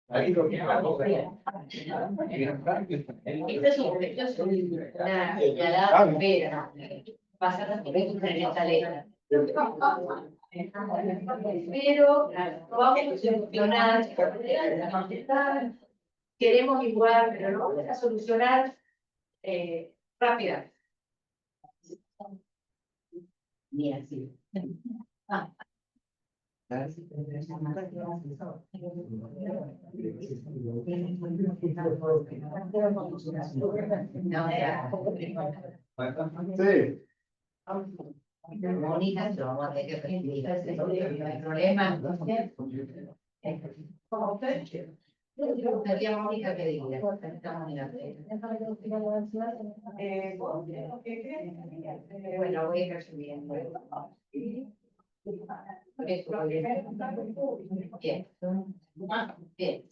Ahí lo que hago es. Esto es una señalada primera. Pasa en esta letra. Pero no vamos a solucionar, queremos igual, pero no vamos a solucionar rápida. Ni así. Sí. Mónica, se lo vamos a tener que pedir. No hay problema. ¿Cómo usted? Sería Mónica que diga. Estamos en la bueno, voy a ir resumiendo. Bien. Bien.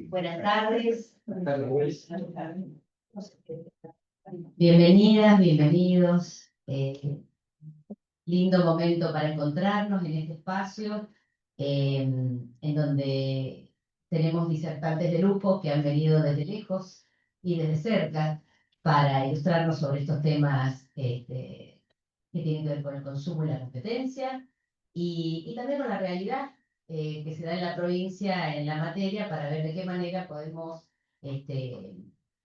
Buenas tardes. Bienvenidas, bienvenidos. Lindo momento para encontrarnos en este espacio, en donde tenemos disertantes de lujo que han venido desde lejos y desde cerca para ilustrarnos sobre estos temas que tienen que ver con el consumo y la competencia, y también con la realidad que se da en la provincia en la materia, para ver de qué manera podemos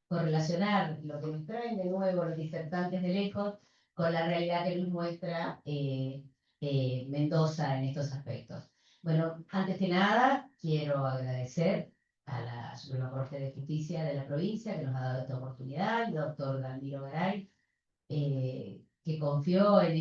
correlacionar lo que nos traen de nuevo los disertantes de lejos con la realidad que nos muestra Mendoza en estos aspectos. Bueno, antes que nada, quiero agradecer a la Suprema Corte de Justicia de la provincia que nos ha dado esta oportunidad, el doctor Danilo Garay, que confió en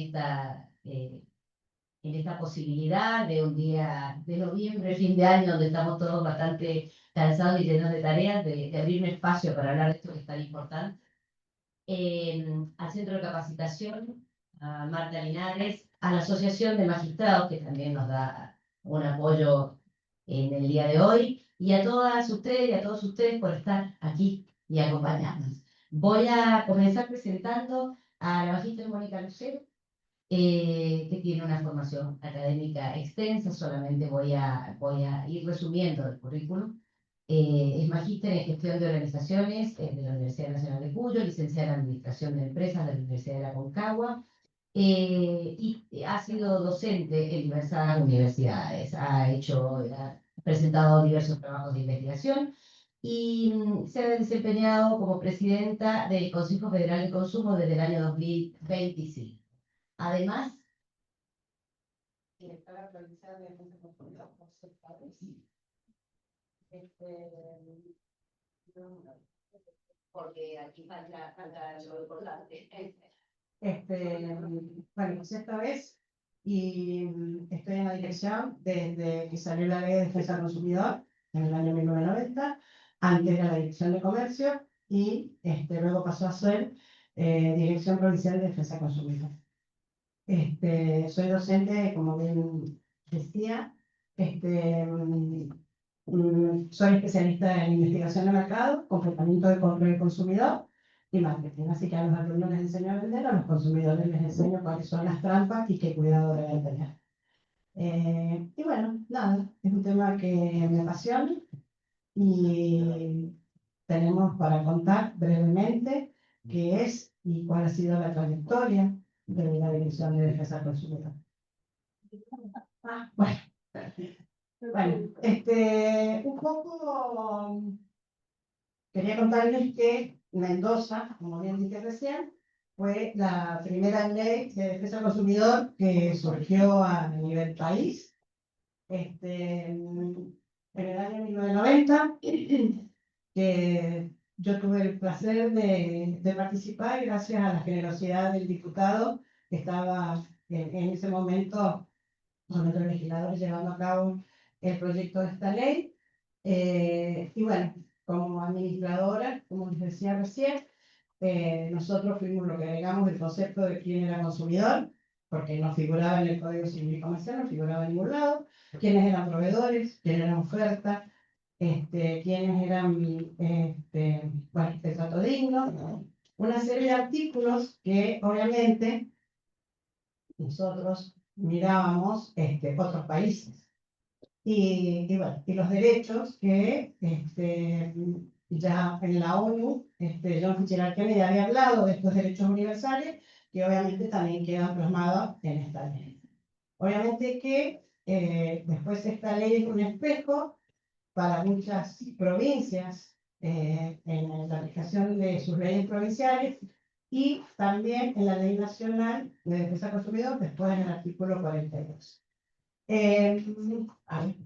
esta posibilidad de un día de noviembre, fin de año, donde estamos todos bastante cansados y llenos de tareas, de abrir un espacio para hablar de esto que es tan importante. Al Centro de Capacitación, a Marta Linares, a la Asociación de Magistrados, que también nos da un apoyo en el día de hoy, y a todas ustedes y a todos ustedes por estar aquí y acompañarnos. Voy a comenzar presentando a la magíster Mónica Lucero, que tiene una formación académica extensa. Solamente voy a ir resumiendo el currículum. Es magíster en gestión de organizaciones de la Universidad Nacional de Cuyo, licenciada en administración de empresas de la Universidad de la Concagua, y ha sido docente en diversas universidades. Ha presentado diversos trabajos de investigación y se ha desempeñado como presidenta del Consejo Federal de Consumo desde el año 2025. Además, directora provincial de Defensa Consumidor, porque aquí falta algo importante. Bueno, pues esta vez, y estoy en la dirección desde que salió la ley de defensa del consumidor en el año 1990, antes era la dirección de comercio, y luego pasó a ser dirección provincial de defensa del consumidor. Soy docente, como bien decía, soy especialista en investigación de mercado, comportamiento de control del consumidor y marketing. Así que a los alumnos les enseño a vender, a los consumidores les enseño cuáles son las trampas y qué cuidado deben tener. Y bueno, nada, es un tema que me apasiona y tenemos para contar brevemente qué es y cuál ha sido la trayectoria de la Dirección de Defensa del Consumidor. Bueno, un poco quería contarles que Mendoza, como bien dije recién, fue la primera ley de defensa del consumidor que surgió a nivel país. En el año 1990, que yo tuve el placer de participar gracias a la generosidad del diputado que estaba en ese momento con otros legisladores llevando a cabo el proyecto de esta ley. Y bueno, como administradora, como les decía recién, nosotros fuimos lo que agregamos el concepto de quién era consumidor, porque no figuraba en el Código Civil y Comercial, no figuraba en ningún lado, quiénes eran proveedores, quiénes eran oferta, quiénes eran, bueno, el trato digno, una serie de artículos que obviamente nosotros mirábamos otros países. Bueno, y los derechos que ya en la ONU, John Fitzgerald Kennedy había hablado de estos derechos universales, que obviamente también quedan plasmados en esta ley. Obviamente que después esta ley es un espejo para muchas provincias en la aplicación de sus leyes provinciales y también en la Ley Nacional de Defensa del Consumidor, después en el artículo 42. A ver.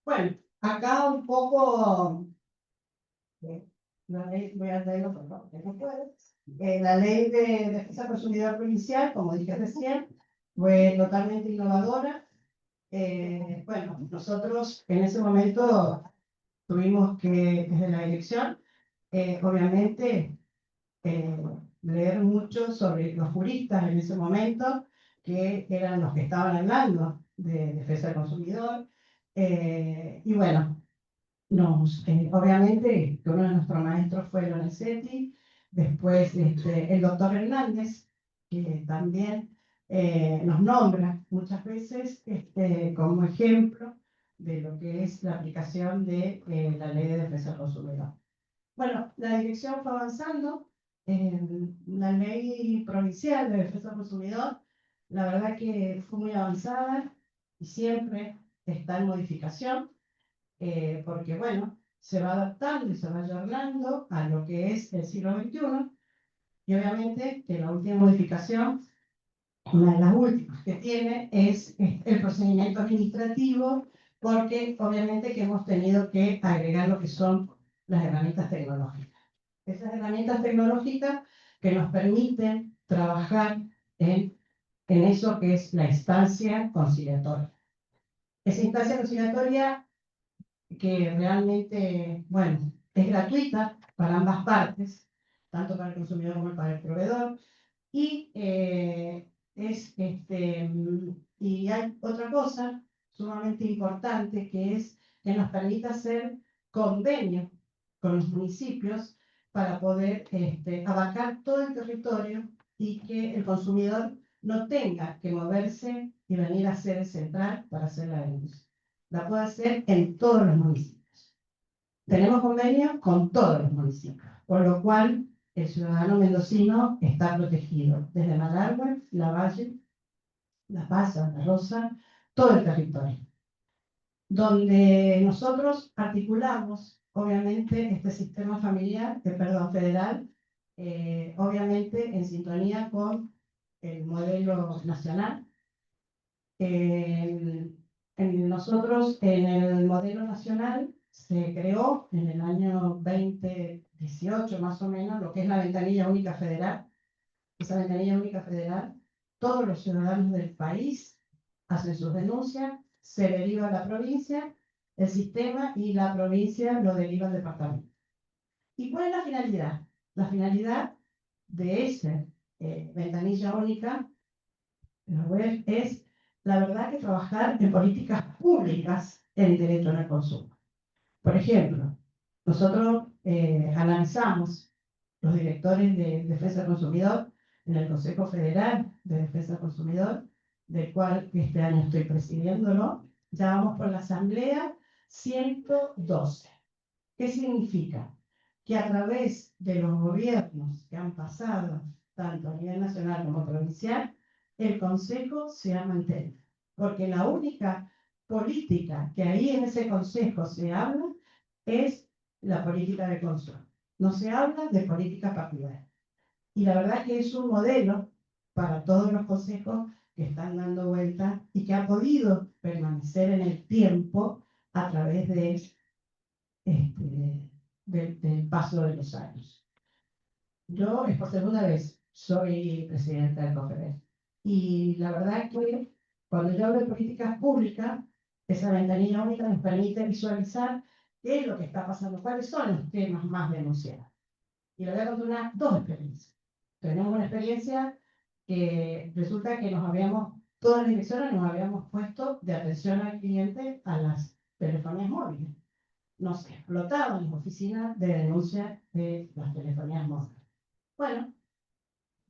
Bueno, acá un poco, la ley, voy a leerlo, por favor, que no puedo. La ley de defensa del consumidor provincial, como dije recién, fue totalmente innovadora. Bueno, nosotros en ese momento tuvimos que, desde la dirección, obviamente, eh, leer mucho sobre los juristas en ese momento, que eran los que estaban hablando de defensa del consumidor. Y bueno, obviamente, que uno de nuestros maestros fue Lorenzetti, después el doctor Hernández, que también nos nombra muchas veces como ejemplo de lo que es la aplicación de la ley de defensa del consumidor. Bueno, la dirección fue avanzando. La ley provincial de defensa del consumidor, la verdad que fue muy avanzada y siempre está en modificación, porque bueno, se va adaptando y se va ayornando a lo que es el siglo XXI, y obviamente que la última modificación, una de las últimas que tiene, es el procedimiento administrativo, porque obviamente que hemos tenido que agregar lo que son las herramientas tecnológicas. Esas herramientas tecnológicas que nos permiten trabajar en eso que es la instancia conciliatoria. Esa instancia conciliatoria que realmente, bueno, es gratuita para ambas partes, tanto para el consumidor como para el proveedor, y y hay otra cosa sumamente importante, que es que nos permite hacer convenio con los municipios para poder abarcar todo el territorio y que el consumidor no tenga que moverse y venir a sede central para hacer la denuncia. La puede hacer en todos los municipios. Tenemos convenio con todos los municipios, por lo cual el ciudadano mendocino está protegido desde Malargüe, Lavalle, La Paz, Santa Rosa, todo el territorio, donde nosotros articulamos, obviamente, este sistema familiar, federal, obviamente en sintonía con el modelo nacional. Nosotros, en el modelo nacional, se creó en el año 2018, más o menos, lo que es la ventanilla única federal. Esa ventanilla única federal, todos los ciudadanos del país hacen sus denuncias, se deriva a la provincia, el sistema, y la provincia lo deriva al departamento. ¿Y cuál es la finalidad? La finalidad de esa ventanilla única, la web, es la verdad que trabajar en políticas públicas en derecho al consumo. Por ejemplo, nosotros analizamos los directores de Defensa del Consumidor en el Consejo Federal de Defensa del Consumidor, del cual este año estoy presidiéndolo. Ya vamos por la Asamblea 112. ¿Qué significa? Que a través de los gobiernos que han pasado, tanto a nivel nacional como provincial, el Consejo se ha mantenido. Porque la única política que ahí en ese Consejo se habla es la política de consumo. No se habla de política partidaria. Y la verdad que es un modelo para todos los consejos que están dando vuelta y que ha podido permanecer en el tiempo a través del paso de los años. Yo, es por segunda vez, soy presidenta del COFEDER. Y la verdad es que cuando yo hablo de políticas públicas, esa ventanilla única nos permite visualizar qué es lo que está pasando, cuáles son los temas más denunciados. Y le voy a contar dos experiencias. Tenemos una experiencia que resulta que todas las direcciones nos habíamos puesto de atención al cliente a las telefonías móviles. Nos explotaban las oficinas de denuncia de las telefonías móviles. Bueno,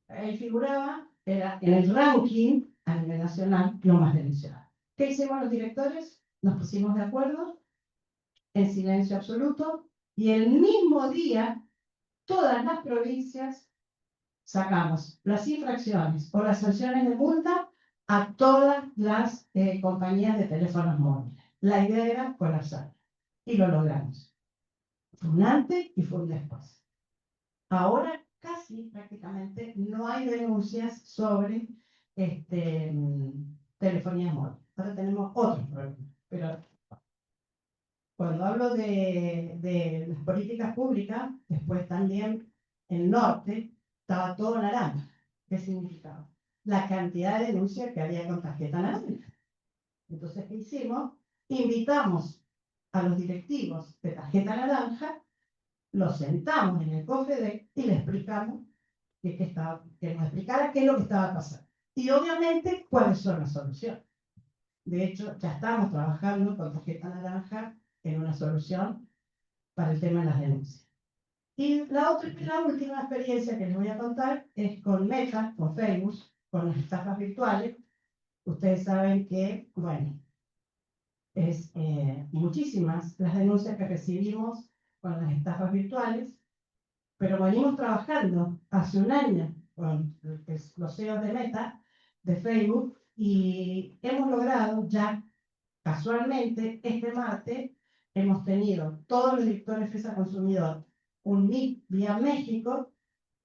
ahí figuraba, era en el ranking a nivel nacional lo más denunciado. ¿Qué hicimos los directores? Nos pusimos de acuerdo en silencio absoluto y el mismo día todas las provincias sacamos las infracciones o las sanciones de multa a todas las compañías de teléfonos móviles. La idea era colapsar y lo logramos. Fue un antes y fue un después. Ahora casi prácticamente no hay denuncias sobre telefonía móvil. Ahora tenemos otros problemas. Pero cuando hablo de las políticas públicas, después también el norte estaba todo naranja. ¿Qué significaba? La cantidad de denuncias que había con tarjeta naranja. Entonces, ¿qué hicimos? Invitamos a los directivos de tarjeta naranja, los sentamos en el COFEDER y les explicamos que nos explicara qué es lo que estaba pasando. Y obviamente, cuáles son las soluciones. De hecho, ya estamos trabajando con tarjeta naranja en una solución para el tema de las denuncias. Y la última experiencia que les voy a contar es con Meta, con Facebook, con las estafas virtuales. Ustedes saben que, bueno, es muchísimas las denuncias que recibimos con las estafas virtuales, pero venimos trabajando hace un año con los CEOs de Meta, de Facebook, y hemos logrado ya, casualmente, este martes, hemos tenido todos los directores de FESA Consumidor un meet vía México,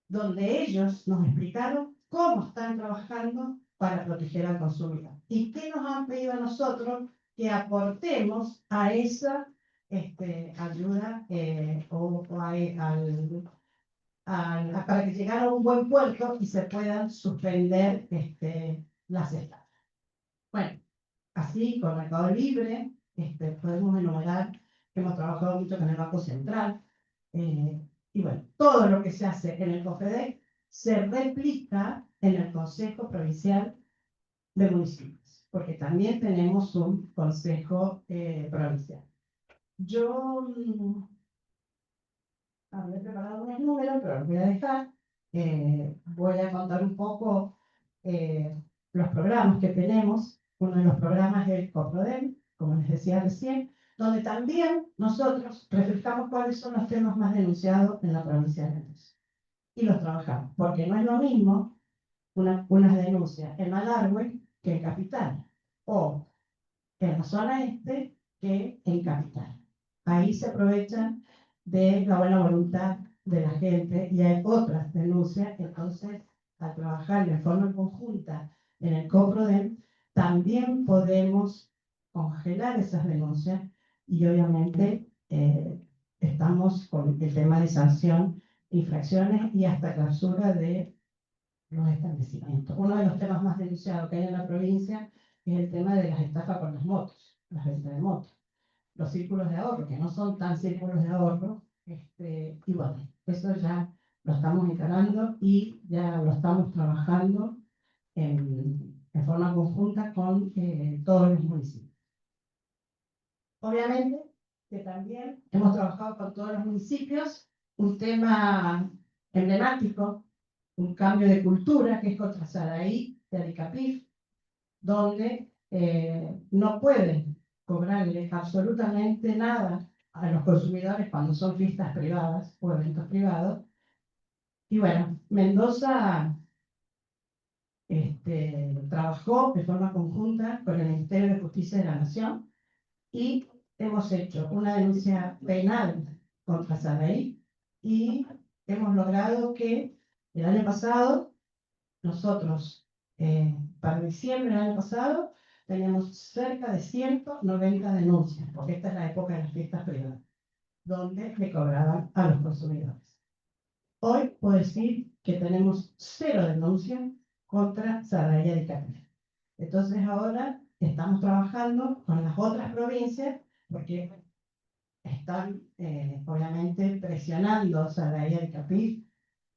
donde ellos nos explicaron cómo están trabajando para proteger al consumidor y qué nos han pedido a nosotros que aportemos a esa ayuda para que llegara a un buen puerto y se puedan suspender las estafas. Bueno, así con Mercado Libre podemos enumerar que hemos trabajado mucho con el Banco Central. Y bueno, todo lo que se hace en el COFEDER se replica en el Consejo Provincial de Municipios, porque también tenemos un Consejo Provincial. Yo había preparado unos números, pero los voy a dejar. Voy a contar un poco los programas que tenemos. Uno de los programas es el COPRODEM, como les decía recién, donde también nosotros reflejamos cuáles son los temas más denunciados en la provincia de Mendoza. Y los trabajamos, porque no es lo mismo unas denuncias en Malargüe que en Capital, o en la zona este que en Capital. Ahí se aprovechan de la buena voluntad de la gente y hay otras denuncias. Entonces, al trabajar de forma conjunta en el COPRODEM, también podemos congelar esas denuncias y obviamente estamos con el tema de sanción, infracciones y hasta clausura de los establecimientos. Uno de los temas más denunciados que hay en la provincia es el tema de las estafas con las motos, las ventas de motos, los círculos de ahorro, que no son tan círculos de ahorro, y bueno, eso ya lo estamos encarando y ya lo estamos trabajando en forma conjunta con todos los municipios. Obviamente que también hemos trabajado con todos los municipios un tema emblemático, un cambio de cultura, que es contra Saraí de Alicapif, donde no pueden cobrarle absolutamente nada a los consumidores cuando son fiestas privadas o eventos privados. Y bueno, Mendoza trabajó de forma conjunta con el Ministerio de Justicia de la Nación y hemos hecho una denuncia penal contra Saraí y hemos logrado que el año pasado nosotros, para diciembre del año pasado, teníamos cerca de 190 denuncias, porque esta es la época de las fiestas privadas, donde le cobraban a los consumidores. Hoy puedo decir que tenemos 0 denuncias contra Saraya de Capri. Entonces ahora estamos trabajando con las otras provincias, porque están obviamente presionando a Saraya de Capri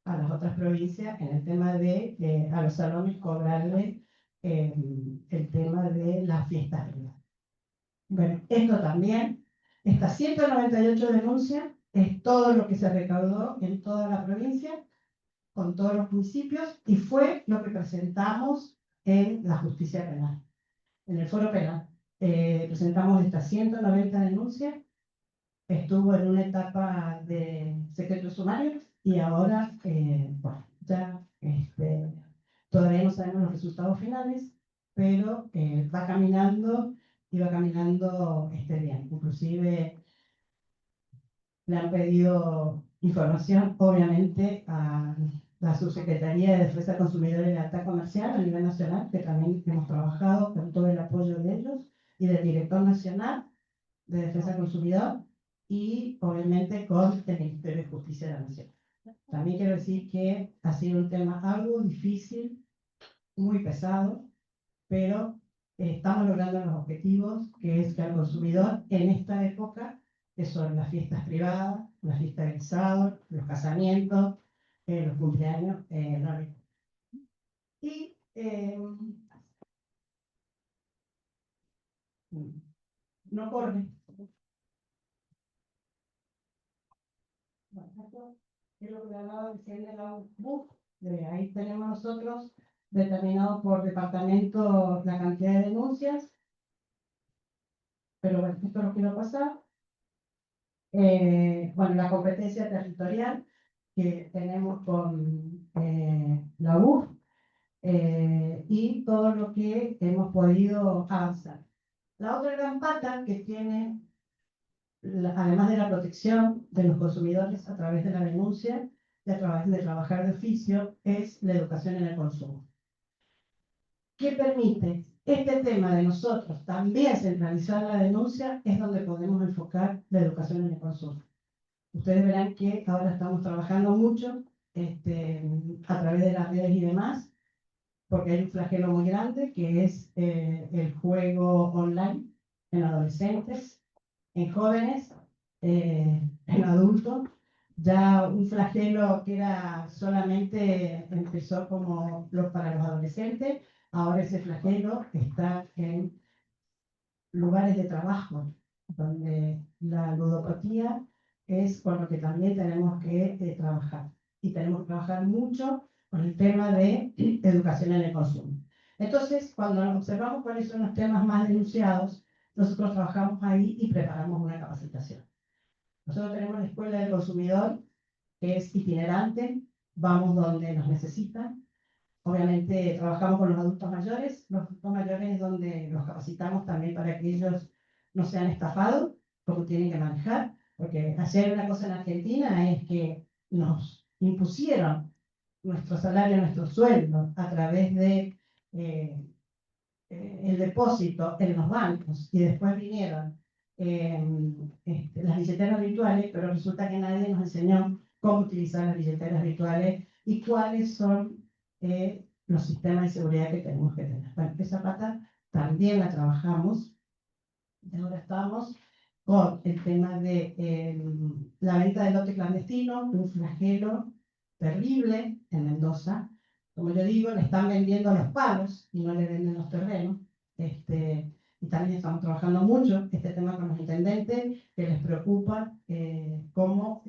a las otras provincias en el tema de a los salones cobrarle el tema de las fiestas privadas. Bueno, esto también, estas 198 denuncias, es todo lo que se recaudó en toda la provincia, con todos los municipios, y fue lo que presentamos en la justicia penal, en el foro penal. Presentamos estas 190 denuncias, estuvo en una etapa de secreto sumario, y ahora, bueno, ya todavía no sabemos los resultados finales, pero va caminando y va caminando bien. Inclusive le han pedido información, obviamente, a la Subsecretaría de Defensa del Consumidor y Lealtad Comercial a nivel nacional, que también hemos trabajado con todo el apoyo de ellos, y del Director Nacional de Defensa del Consumidor, y obviamente con el Ministerio de Justicia de la Nación. También quiero decir que ha sido un tema algo difícil, muy pesado, pero estamos logrando los objetivos, que es que al consumidor en esta época, que son las fiestas privadas, las fiestas de egresados, los casamientos, los cumpleaños, no le- Y no corre. Bueno, esto es lo que hablaba recién de la BUF. Ahí tenemos nosotros determinado por departamento la cantidad de denuncias, pero bueno, esto lo quiero pasar. Bueno, la competencia territorial que tenemos con la UF y todo lo que hemos podido avanzar. La otra gran pata que tiene, además de la protección de los consumidores a través de la denuncia y a través de trabajar de oficio, es la educación en el consumo. ¿Qué permite? Este tema de nosotros también centralizar la denuncia es donde podemos enfocar la educación en el consumo. Ustedes verán que ahora estamos trabajando mucho a través de las redes y demás, porque hay un flagelo muy grande que es el juego online en adolescentes, en jóvenes, en adultos. Ya un flagelo que era solamente empezó como para los adolescentes, ahora ese flagelo está en lugares de trabajo, donde la ludopatía es con lo que también tenemos que trabajar. Y tenemos que trabajar mucho con el tema de educación en el consumo. Entonces, cuando observamos cuáles son los temas más denunciados, nosotros trabajamos ahí y preparamos una capacitación. Nosotros tenemos la Escuela del Consumidor, que es itinerante, vamos donde nos necesitan. Obviamente trabajamos con los adultos mayores es donde los capacitamos también para que ellos no sean estafados, como tienen que manejar, porque hacer una cosa en Argentina es que nos impusieron nuestro salario, nuestro sueldo a través de el depósito en los bancos, y después vinieron las billeteras virtuales, pero resulta que nadie nos enseñó cómo utilizar las billeteras virtuales y cuáles son los sistemas de seguridad que tenemos que tener. Bueno, esa pata también la trabajamos, y ahora estamos con el tema de la venta de lote clandestino, un flagelo terrible en Mendoza. Como yo digo, le están vendiendo los palos y no le venden los terrenos. Y también estamos trabajando mucho este tema con los intendentes, que les preocupa cómo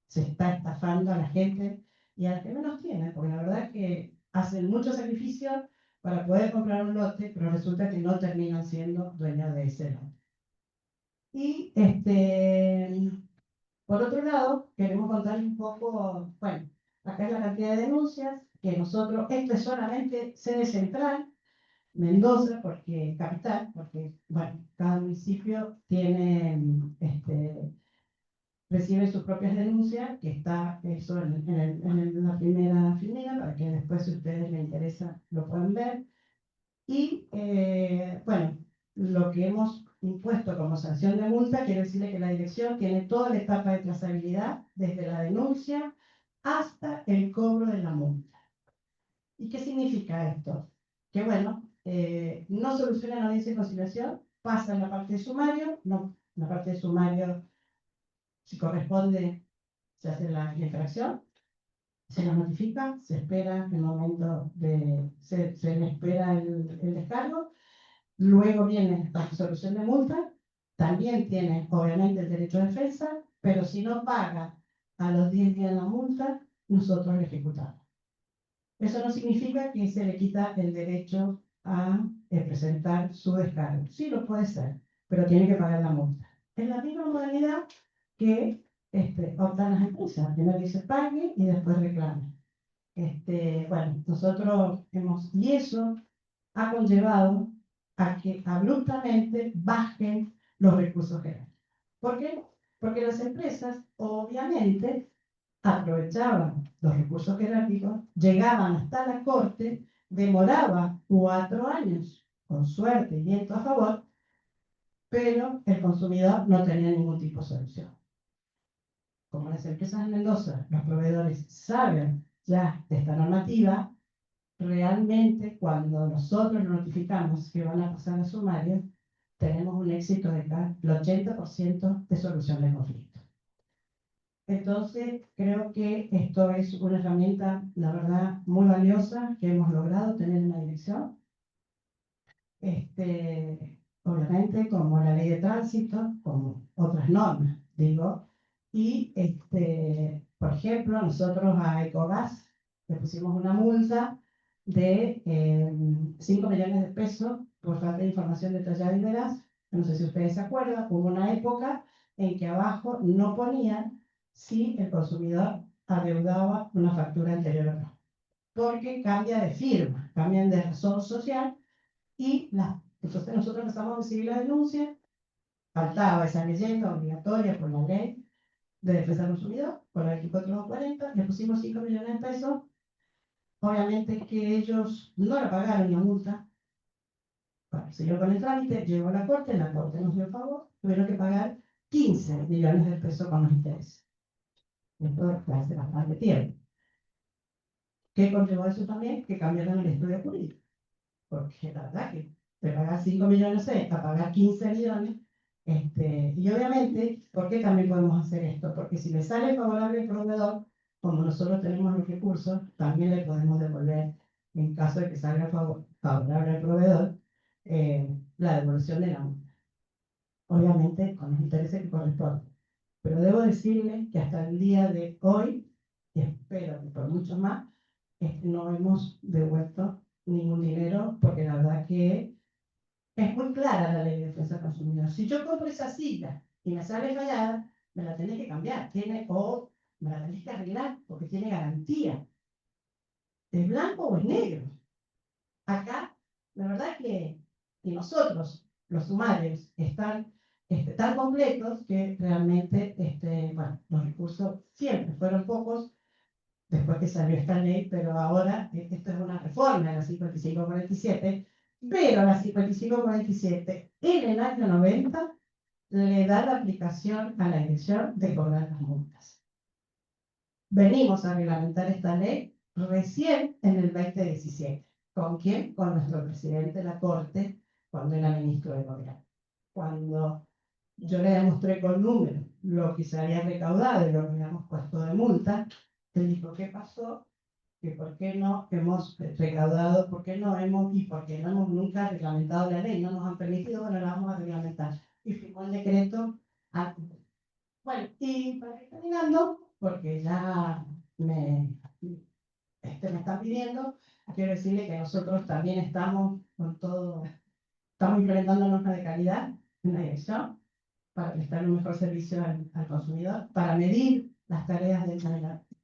se está estafando a la gente y a la que menos tiene, porque la verdad es que hacen mucho sacrificio para poder comprar un lote, pero resulta que no terminan siendo dueños de ese lote. Y por otro lado, queremos contar un poco, bueno, acá es la cantidad de denuncias que nosotros, esto es solamente sede central, Mendoza, porque capital, porque, bueno, cada municipio tiene, recibe sus propias denuncias, que está eso en la primera filmina, para que después, si a ustedes les interesa, lo puedan ver. Y, bueno, lo que hemos impuesto como sanción de multa, quiero decirle que la dirección tiene toda la etapa de trazabilidad, desde la denuncia hasta el cobro de la multa. ¿Y qué significa esto? Que bueno, no soluciona la audiencia de conciliación, pasa en la parte de sumario, no, en la parte de sumario, si corresponde, se hace la infracción, se nos notifica, se espera el momento se le espera el descargo, luego viene la resolución de multa, también tiene obviamente el derecho de defensa, pero si no paga a los 10 días la multa, nosotros le ejecutamos. Eso no significa que se le quita el derecho a presentar su descargo. Sí lo puede ser, pero tiene que pagar la multa. Es la misma modalidad que optan las empresas. Primero dice pague y después reclame. Bueno, nosotros y eso ha conllevado a que abruptamente bajen los recursos generales. ¿Por qué? Porque las empresas obviamente aprovechaban los recursos jerárquicos, llegaban hasta la corte, demoraba 4 años, con suerte y viento a favor, pero el consumidor no tenía ningún tipo de solución. Como las empresas en Mendoza, los proveedores saben ya de esta normativa, realmente cuando nosotros notificamos que van a pasar a sumario, tenemos un éxito de acá, el 80% de solución de conflicto. Entonces, creo que esto es una herramienta, la verdad, muy valiosa que hemos logrado tener en la dirección. Obviamente, como la ley de tránsito, como otras normas, digo. Y, por ejemplo, nosotros a Ecogas le pusimos una multa de 5 millones de pesos por falta de información detallada y veraz. No sé si ustedes se acuerdan, hubo una época en que abajo no ponían si el consumidor adeudaba una factura anterior o no, porque cambia de firma, cambian de razón social y entonces nosotros empezamos a recibir la denuncia, faltaba esa leyenda obligatoria por la ley de defensa del consumidor, por la 2440, le pusimos 5 millones de pesos, obviamente que ellos no le pagaron la multa, bueno, siguió con el trámite, llegó a la corte nos dio favor, tuvieron que pagar 15 millones de pesos con los intereses. Esto fue hace bastante tiempo. ¿Qué conllevó eso también? Que cambiaron el estudio jurídico. Porque la verdad que de pagar 5 millones a pagar 15 millones, y obviamente, ¿por qué también podemos hacer esto? Porque si le sale favorable al proveedor, como nosotros tenemos los recursos, también le podemos devolver, en caso de que salga favorable al proveedor, la devolución de la multa. Obviamente, con los intereses que corresponden. Pero debo decirle que hasta el día de hoy, y espero que por mucho más, no hemos devuelto ningún dinero, porque la verdad que es muy clara la ley de defensa del consumidor. Si yo compro esa silla y me sale fallada, me la tenés que cambiar, o me la tenés que arreglar, porque tiene garantía. ¿Es blanco o es negro? Acá, la verdad que nosotros, los sumarios, están tan completos que realmente bueno, los recursos siempre fueron pocos después que salió esta ley, pero ahora esto es una reforma de la 5547, pero la 5547 en el año 90 le da la aplicación a la dirección de cobrar las multas. Venimos a reglamentar esta ley recién en el 2017. ¿Con quién? Con nuestro presidente de la Corte, cuando era ministro de Gobierno. Cuando yo le demostré con números lo que se había recaudado y lo que habíamos puesto de multa, él dijo, ¿qué pasó? Que por qué no hemos recaudado, por qué no hemos, y por qué no hemos nunca reglamentado la ley, no nos han permitido, bueno, la vamos a reglamentar. Y firmó el decreto antes. Bueno, y para ir terminando, porque ya me están pidiendo, quiero decirle que nosotros también estamos con todo, estamos implementando normas de calidad en la dirección para prestar un mejor servicio al consumidor, para medir las tareas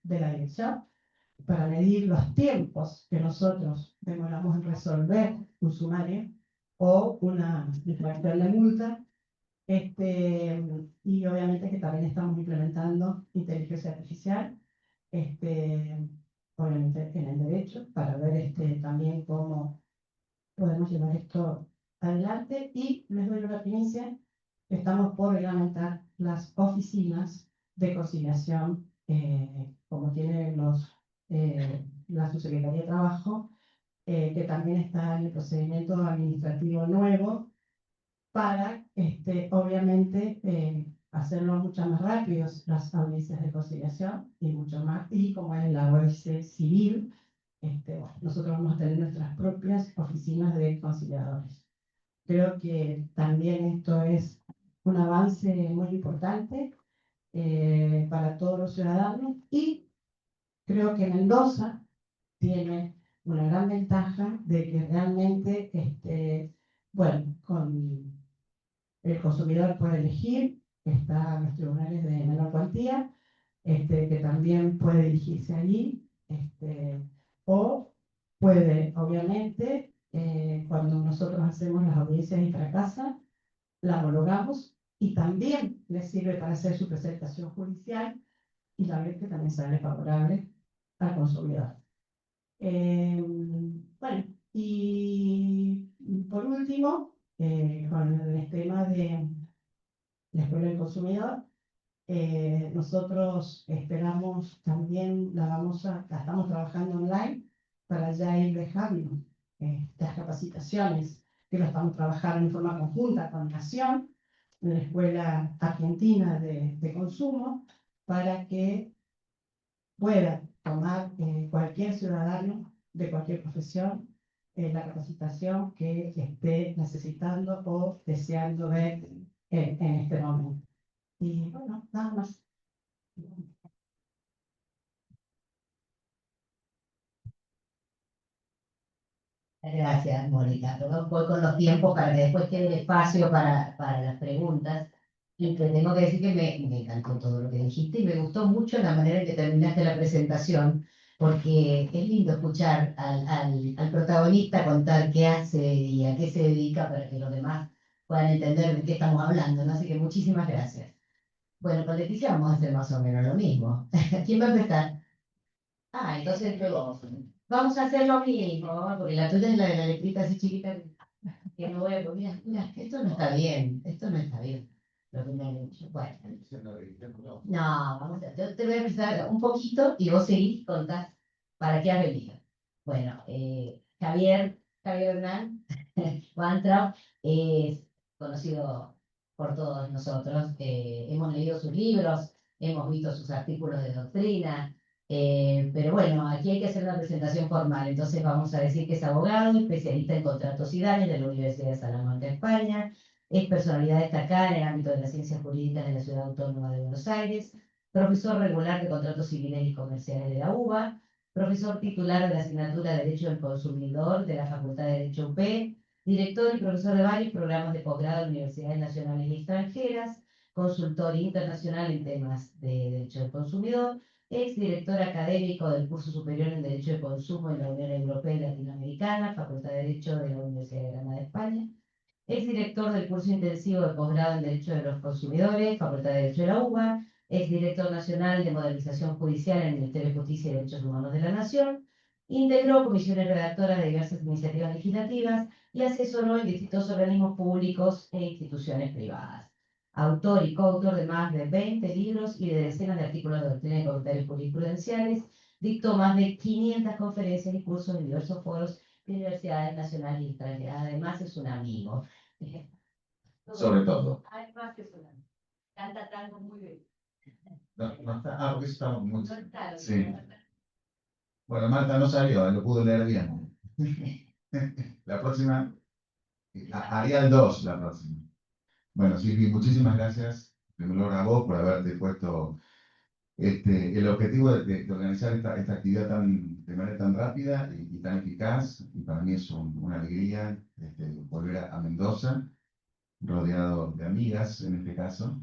de la dirección, para medir los tiempos que nosotros demoramos en resolver un sumario o una infracción de multa. Y obviamente que también estamos implementando inteligencia artificial, obviamente en el derecho, para ver también cómo podemos llevar esto adelante. Y les doy la primicia, estamos por reglamentar las oficinas de conciliación, como tienen la Subsecretaría de Trabajo, que también está en el procedimiento administrativo nuevo, para, obviamente, hacerlo mucho más rápido las audiencias de conciliación y mucho más, y como es la OS civil, bueno, nosotros vamos a tener nuestras propias oficinas de conciliadores. Creo que también esto es un avance muy importante para todos los ciudadanos, y creo que Mendoza tiene una gran ventaja de que realmente, bueno, el consumidor puede elegir, está en los tribunales de menor cuantía, que también puede dirigirse allí, o puede, obviamente, cuando nosotros hacemos las audiencias intracasa, la homologamos y también le sirve para hacer su presentación judicial, y la vez que también sale favorable al consumidor. Bueno, y por último, con el tema de la Escuela del Consumidor, nosotros esperamos también, la estamos trabajando online para ya ir dejando las capacitaciones, que lo estamos trabajando en forma conjunta con Nación, en la Escuela Argentina de Consumo, para que pueda tomar cualquier ciudadano de cualquier profesión la capacitación que esté necesitando o deseando ver en este momento. Y bueno, nada más. Gracias, Mónica. Voy con los tiempos para que después quede espacio para las preguntas. Y te tengo que decir que me encantó todo lo que dijiste y me gustó mucho la manera en que terminaste la presentación, porque es lindo escuchar al protagonista contar qué hace y a qué se dedica para que los demás puedan entender de qué estamos hablando, ¿no? Así que muchísimas gracias. Bueno, con Leticia vamos a hacer más o menos lo mismo. ¿Quién va a empezar? Ah, entonces luego vamos a hacer lo mismo, porque la tuya es la de la letrita así chiquita que no veo. Mira, mira, esto no está bien, esto no está bien. Lo que me han hecho. Bueno, no, vamos a, yo te voy a empezar un poquito y vos seguís, contás para qué has venido. Bueno, Javier Hernán, Weintraub, es conocido por todos nosotros. Hemos leído sus libros, hemos visto sus artículos de doctrina, pero bueno, aquí hay que hacer una presentación formal, entonces vamos a decir que es abogado, especialista en contratos y daños de la Universidad de Salamanca, España, es personalidad destacada en el ámbito de las ciencias jurídicas de la Ciudad Autónoma de Buenos Aires, profesor regular de contratos civiles y comerciales de la UBA, profesor titular de la asignatura de Derecho del Consumidor de la Facultad de Derecho UP, director y profesor de varios programas de posgrado en universidades nacionales y extranjeras, consultor internacional en temas de Derecho del Consumidor, exdirector académico del Curso Superior en Derecho de Consumo en la Unión Europea y Latinoamericana, Facultad de Derecho de la Universidad de Granada de España, exdirector del curso intensivo de posgrado en Derecho de los Consumidores, Facultad de Derecho de la UBA, exdirector nacional de Modernización Judicial en el Ministerio de Justicia y Derechos Humanos de la Nación, integró comisiones redactoras de diversas iniciativas legislativas y asesoró en distintos organismos públicos e instituciones privadas. Autor y coautor de más de 20 libros y de decenas de artículos de doctrina y comentarios jurisprudenciales, dictó más de 500 conferencias y cursos en diversos foros de universidades nacionales y extranjeras. Además, es un amigo. Sobre todo. Además, es un amigo. Canta tango muy bien. No está, porque estamos muy... No está, Sí. Bueno, Marta no salió, lo pudo leer bien. La próxima, haría el 2 la próxima. Bueno, Silvi, muchísimas gracias, primero a vos por haberte puesto el objetivo de organizar esta actividad de manera tan rápida y tan eficaz. Y para mí es una alegría volver a Mendoza, rodeado de amigas en este caso.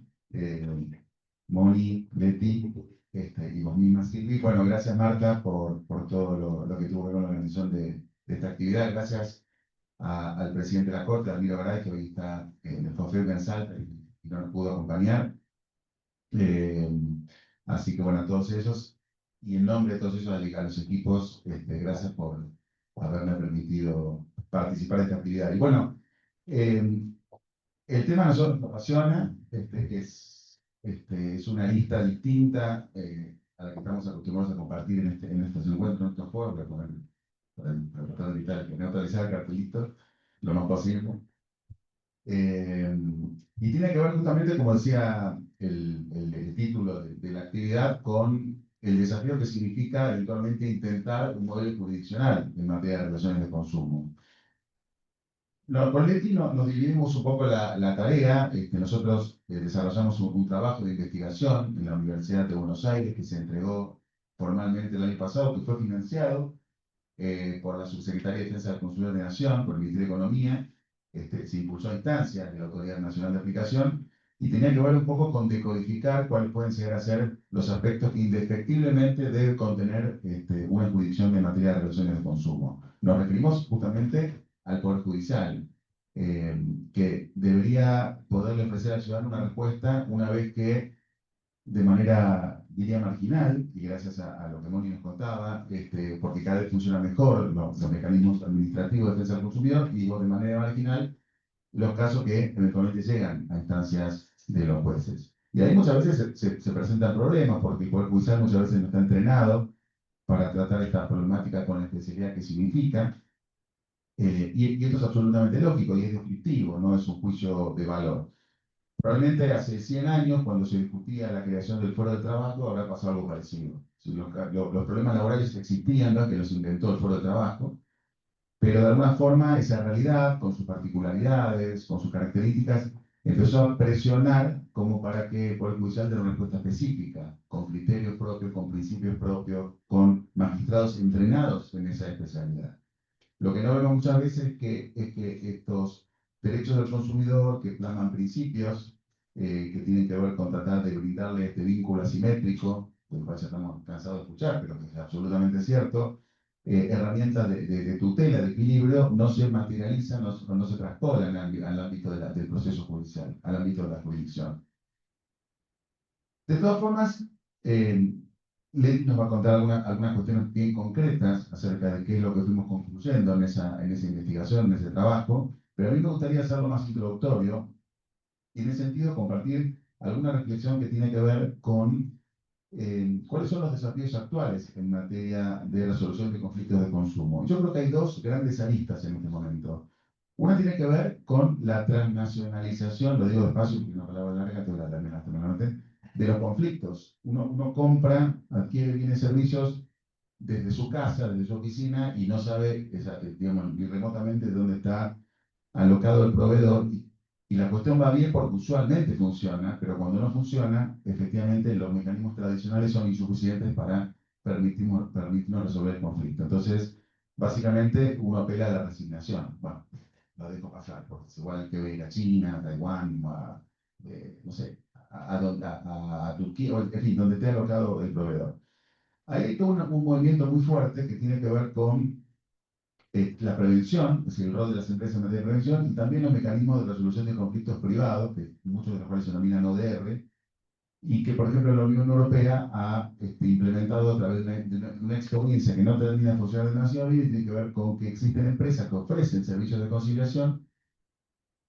Moni, Leti, y vos misma, Silvi. Bueno, gracias Marta por todo lo que tuvo que ver con la organización de esta actividad. Gracias al presidente de la Corte, Almiro Garay, que hoy está en el Fofel en Salta y no nos pudo acompañar. Eh, Así que bueno, a todos ellos, y en nombre de todos ellos, a los equipos, gracias por haberme permitido participar de esta actividad. Y bueno, El tema a nosotros nos apasiona, es una lista distinta a la que estamos acostumbrados a compartir en estos encuentros, en estos foros, para tratar de evitar que neutralizar cartelitos lo más posible. Y tiene que ver justamente, como decía el título de la actividad, con el desafío que significa eventualmente intentar un modelo jurisdiccional en materia de relaciones de consumo. Con Leti nos dividimos un poco la tarea. Nosotros desarrollamos un trabajo de investigación en la Universidad de Buenos Aires que se entregó formalmente el año pasado, que fue financiado por la Subsecretaría de Defensa del Consumidor de Nación, por el Ministerio de Economía. Se impulsó a instancias de la Autoridad Nacional de Aplicación y tenía que ver un poco con decodificar cuáles pueden llegar a ser los aspectos que indefectiblemente debe contener una jurisdicción en materia de relaciones de consumo. Nos referimos justamente al Poder Judicial, que debería poderle ofrecer al ciudadano una respuesta una vez que, de manera, diría, marginal, y gracias a lo que Moni nos contaba, porque cada vez funcionan mejor los mecanismos administrativos de defensa del consumidor, y digo, de manera marginal, los casos que eventualmente llegan a instancias de los jueces. Y ahí muchas veces se presentan problemas, porque el Poder Judicial muchas veces no está entrenado para tratar esta problemática con la especialidad que significa, y esto es absolutamente lógico y es descriptivo, no es un juicio de valor. Probablemente hace 100 años, cuando se discutía la creación del Foro de Trabajo, habrá pasado algo parecido. Si los problemas laborales existían, no es que los inventó el Foro de Trabajo, pero de alguna forma esa realidad, con sus particularidades, con sus características, empezó a presionar como para que el Poder Judicial diera una respuesta específica, con criterios propios, con principios propios, con magistrados entrenados en esa especialidad. Lo que no vemos muchas veces es que estos derechos del consumidor que plasman principios que tienen que ver con tratar de brindarle este vínculo asimétrico, del cual ya estamos cansados de escuchar, pero que es absolutamente cierto, herramientas de tutela, de equilibrio, no se materializan, no se traspolan al ámbito del proceso judicial, al ámbito de la jurisdicción. De todas formas, Leti nos va a contar algunas cuestiones bien concretas acerca de qué es lo que fuimos concluyendo en esa investigación, en ese trabajo, pero a mí me gustaría hacerlo más introductorio y en ese sentido compartir alguna reflexión que tiene que ver con cuáles son los desafíos actuales en materia de resolución de conflictos de consumo. Yo creo que hay dos grandes aristas en este momento. Una tiene que ver con la transnacionalización, lo digo despacio porque es una palabra larga, pero la terminaste, de los conflictos. Uno compra, adquiere bienes y servicios desde su casa, desde su oficina, y no sabe, digamos, ni remotamente dónde está alocado el proveedor. Y la cuestión va bien porque usualmente funciona, pero cuando no funciona, efectivamente los mecanismos tradicionales son insuficientes para permitirnos resolver el conflicto. Entonces, básicamente, uno apela a la resignación. Bueno, lo dejo pasar, porque es igual que ir a China, a Taiwán, no sé, a Turquía, o en fin, donde esté alocado el proveedor. Hay todo un movimiento muy fuerte que tiene que ver con la prevención, es decir, el rol de las empresas en materia de prevención, y también los mecanismos de resolución de conflictos privados, que muchos de los cuales se denominan ODR, y que, por ejemplo, la Unión Europea ha implementado a través de una experiencia que no termina de funcionar demasiado bien, y tiene que ver con que existen empresas que ofrecen servicios de conciliación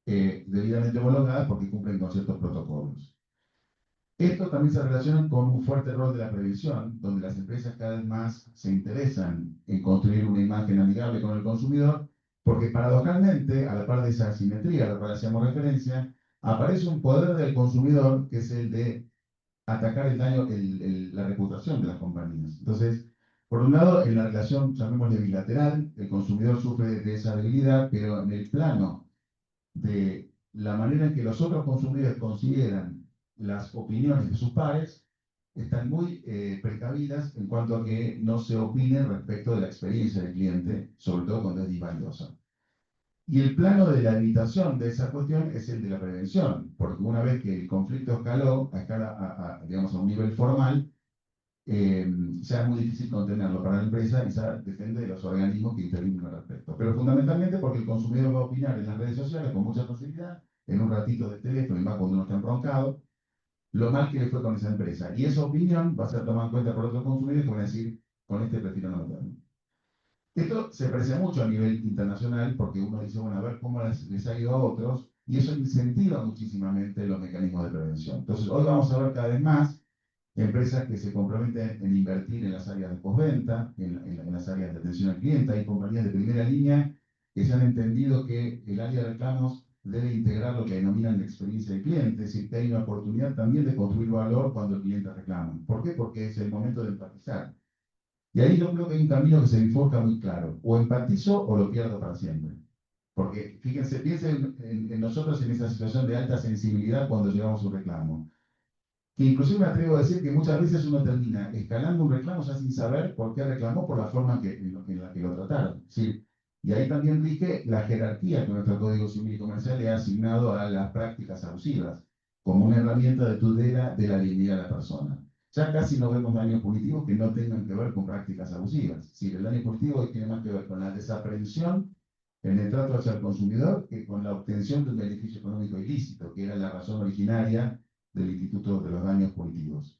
debidamente homologadas porque cumplen con ciertos protocolos. Esto también se relaciona con un fuerte rol de la prevención, donde las empresas cada vez más se interesan en construir una imagen amigable con el consumidor, porque paradojalmente, a la par de esa asimetría a la cual hacíamos referencia, aparece un poder del consumidor que es el de atacar el daño, la reputación de las compañías. Entonces, por un lado, en la relación, llamémosle bilateral, el consumidor sufre de esa debilidad, pero en el plano de la manera en que los otros consumidores consideran las opiniones de sus pares, están muy precavidas en cuanto a que no se opine respecto de la experiencia del cliente, sobre todo cuando es disvaliosa. Y el plano de la evitación de esa cuestión es el de la prevención, porque una vez que el conflicto escaló digamos, a un nivel formal, sea muy difícil contenerlo para la empresa y depende de los organismos que intervienen al respecto. Pero fundamentalmente porque el consumidor va a opinar en las redes sociales con mucha facilidad, en un ratito de teléfono y más cuando uno está embroncado, lo mal que le fue con esa empresa. Y esa opinión va a ser tomada en cuenta por otros consumidores que van a decir, con este prefiero no meterme. Esto se aprecia mucho a nivel internacional porque uno dice, bueno, a ver cómo les ha ido a otros, y eso incentiva muchísimamente los mecanismos de prevención. Entonces, hoy vamos a ver cada vez más empresas que se comprometen en invertir en las áreas de postventa, en las áreas de atención al cliente. Hay compañías de primera línea que se han entendido que el área de reclamos debe integrar lo que denominan la experiencia del cliente, es decir, que hay una oportunidad también de construir valor cuando el cliente reclama. ¿Por qué? Porque es el momento de empatizar. Y ahí yo creo que hay un camino que se bifurca muy claro. O empatizo o lo pierdo para siempre. Porque, fíjense, piensen en nosotros en esa situación de alta sensibilidad cuando llegamos a un reclamo. Que inclusive me atrevo a decir que muchas veces uno termina escalando un reclamo ya sin saber por qué reclamó por la forma en la que lo trataron. ¿Sí? Y ahí también rige la jerarquía que nuestro Código Civil y Comercial le ha asignado a las prácticas abusivas, como una herramienta de tutela de la dignidad de la persona. Ya casi no vemos daños punitivos que no tengan que ver con prácticas abusivas. Sí, el daño punitivo hoy tiene más que ver con la desaprensión en el trato hacia el consumidor que con la obtención de un beneficio económico ilícito, que era la razón originaria del Instituto de los Daños Punitivos.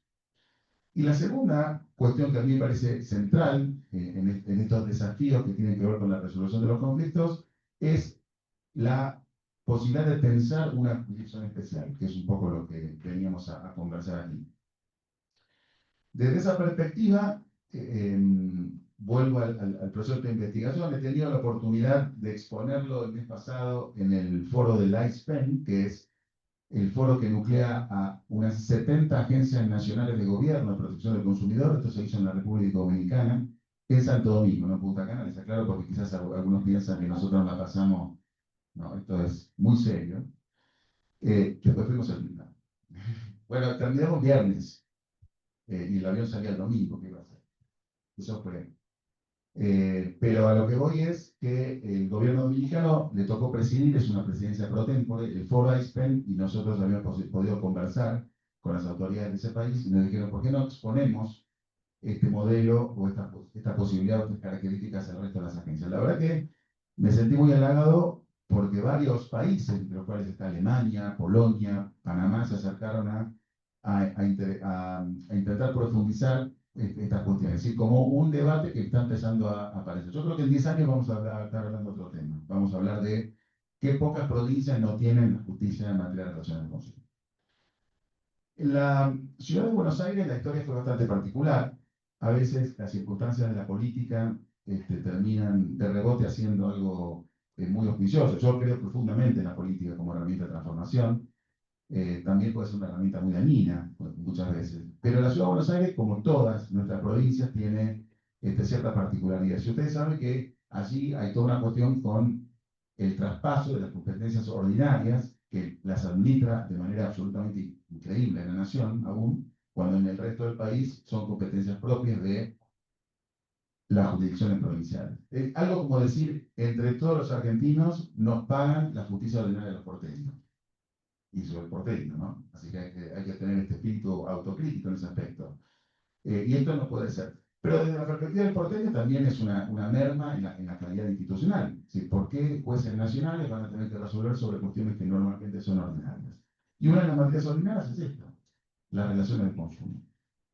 Y la segunda cuestión que a mí me parece central en estos desafíos que tienen que ver con la resolución de los conflictos es la posibilidad de pensar una jurisdicción especial, que es un poco lo que veníamos a conversar aquí. Desde esa perspectiva, vuelvo al proceso de investigación. He tenido la oportunidad de exponerlo el mes pasado en el foro del ICEPEN, que es el foro que nuclea a unas 70 agencias nacionales de gobierno de protección del consumidor. Esto se hizo en la República Dominicana, en Santo Domingo, no en Punta Cana, les aclaro porque quizás algunos piensan que nosotros la pasamos. No, esto es muy serio. Después fuimos a Punta. Bueno, terminamos viernes y el avión salía el domingo, ¿qué iba a hacer? Eso fue. Pero a lo que voy es que el gobierno dominicano le tocó presidir, es una presidencia pro tempore, el foro ICEPEN, y nosotros habíamos podido conversar con las autoridades de ese país y nos dijeron, ¿por qué no exponemos este modelo o esta posibilidad o estas características al resto de las agencias? La verdad que me sentí muy halagado porque varios países, entre los cuales está Alemania, Polonia, Panamá, se acercaron a intentar profundizar estas cuestiones, es decir, como un debate que está empezando a aparecer. Yo creo que en 10 años vamos a estar hablando de otro tema. Vamos a hablar de qué pocas provincias no tienen justicia en materia de relaciones de consumo. En la ciudad de Buenos Aires la historia fue bastante particular. A veces las circunstancias de la política terminan de rebote haciendo algo muy auspicioso. Yo creo profundamente en la política como herramienta de transformación. También puede ser una herramienta muy dañina muchas veces. Pero la ciudad de Buenos Aires, como todas nuestras provincias, tiene cierta particularidad. Si ustedes saben que allí hay toda una cuestión con el traspaso de las competencias ordinarias que las administra de manera absolutamente increíble en la nación aún, cuando en el resto del país son competencias propias de las jurisdicciones provinciales. Es algo como decir, entre todos los argentinos nos pagan la justicia ordinaria de los porteños. Y sobre el porteño, ¿no? Así que hay que tener este espíritu autocrítico en ese aspecto. Y esto no puede ser. Pero desde la perspectiva del porteño también es una merma en la calidad institucional. ¿Sí? ¿Por qué jueces nacionales van a tener que resolver sobre cuestiones que normalmente son ordinarias? Y una de las materias ordinarias es esta, las relaciones de consumo.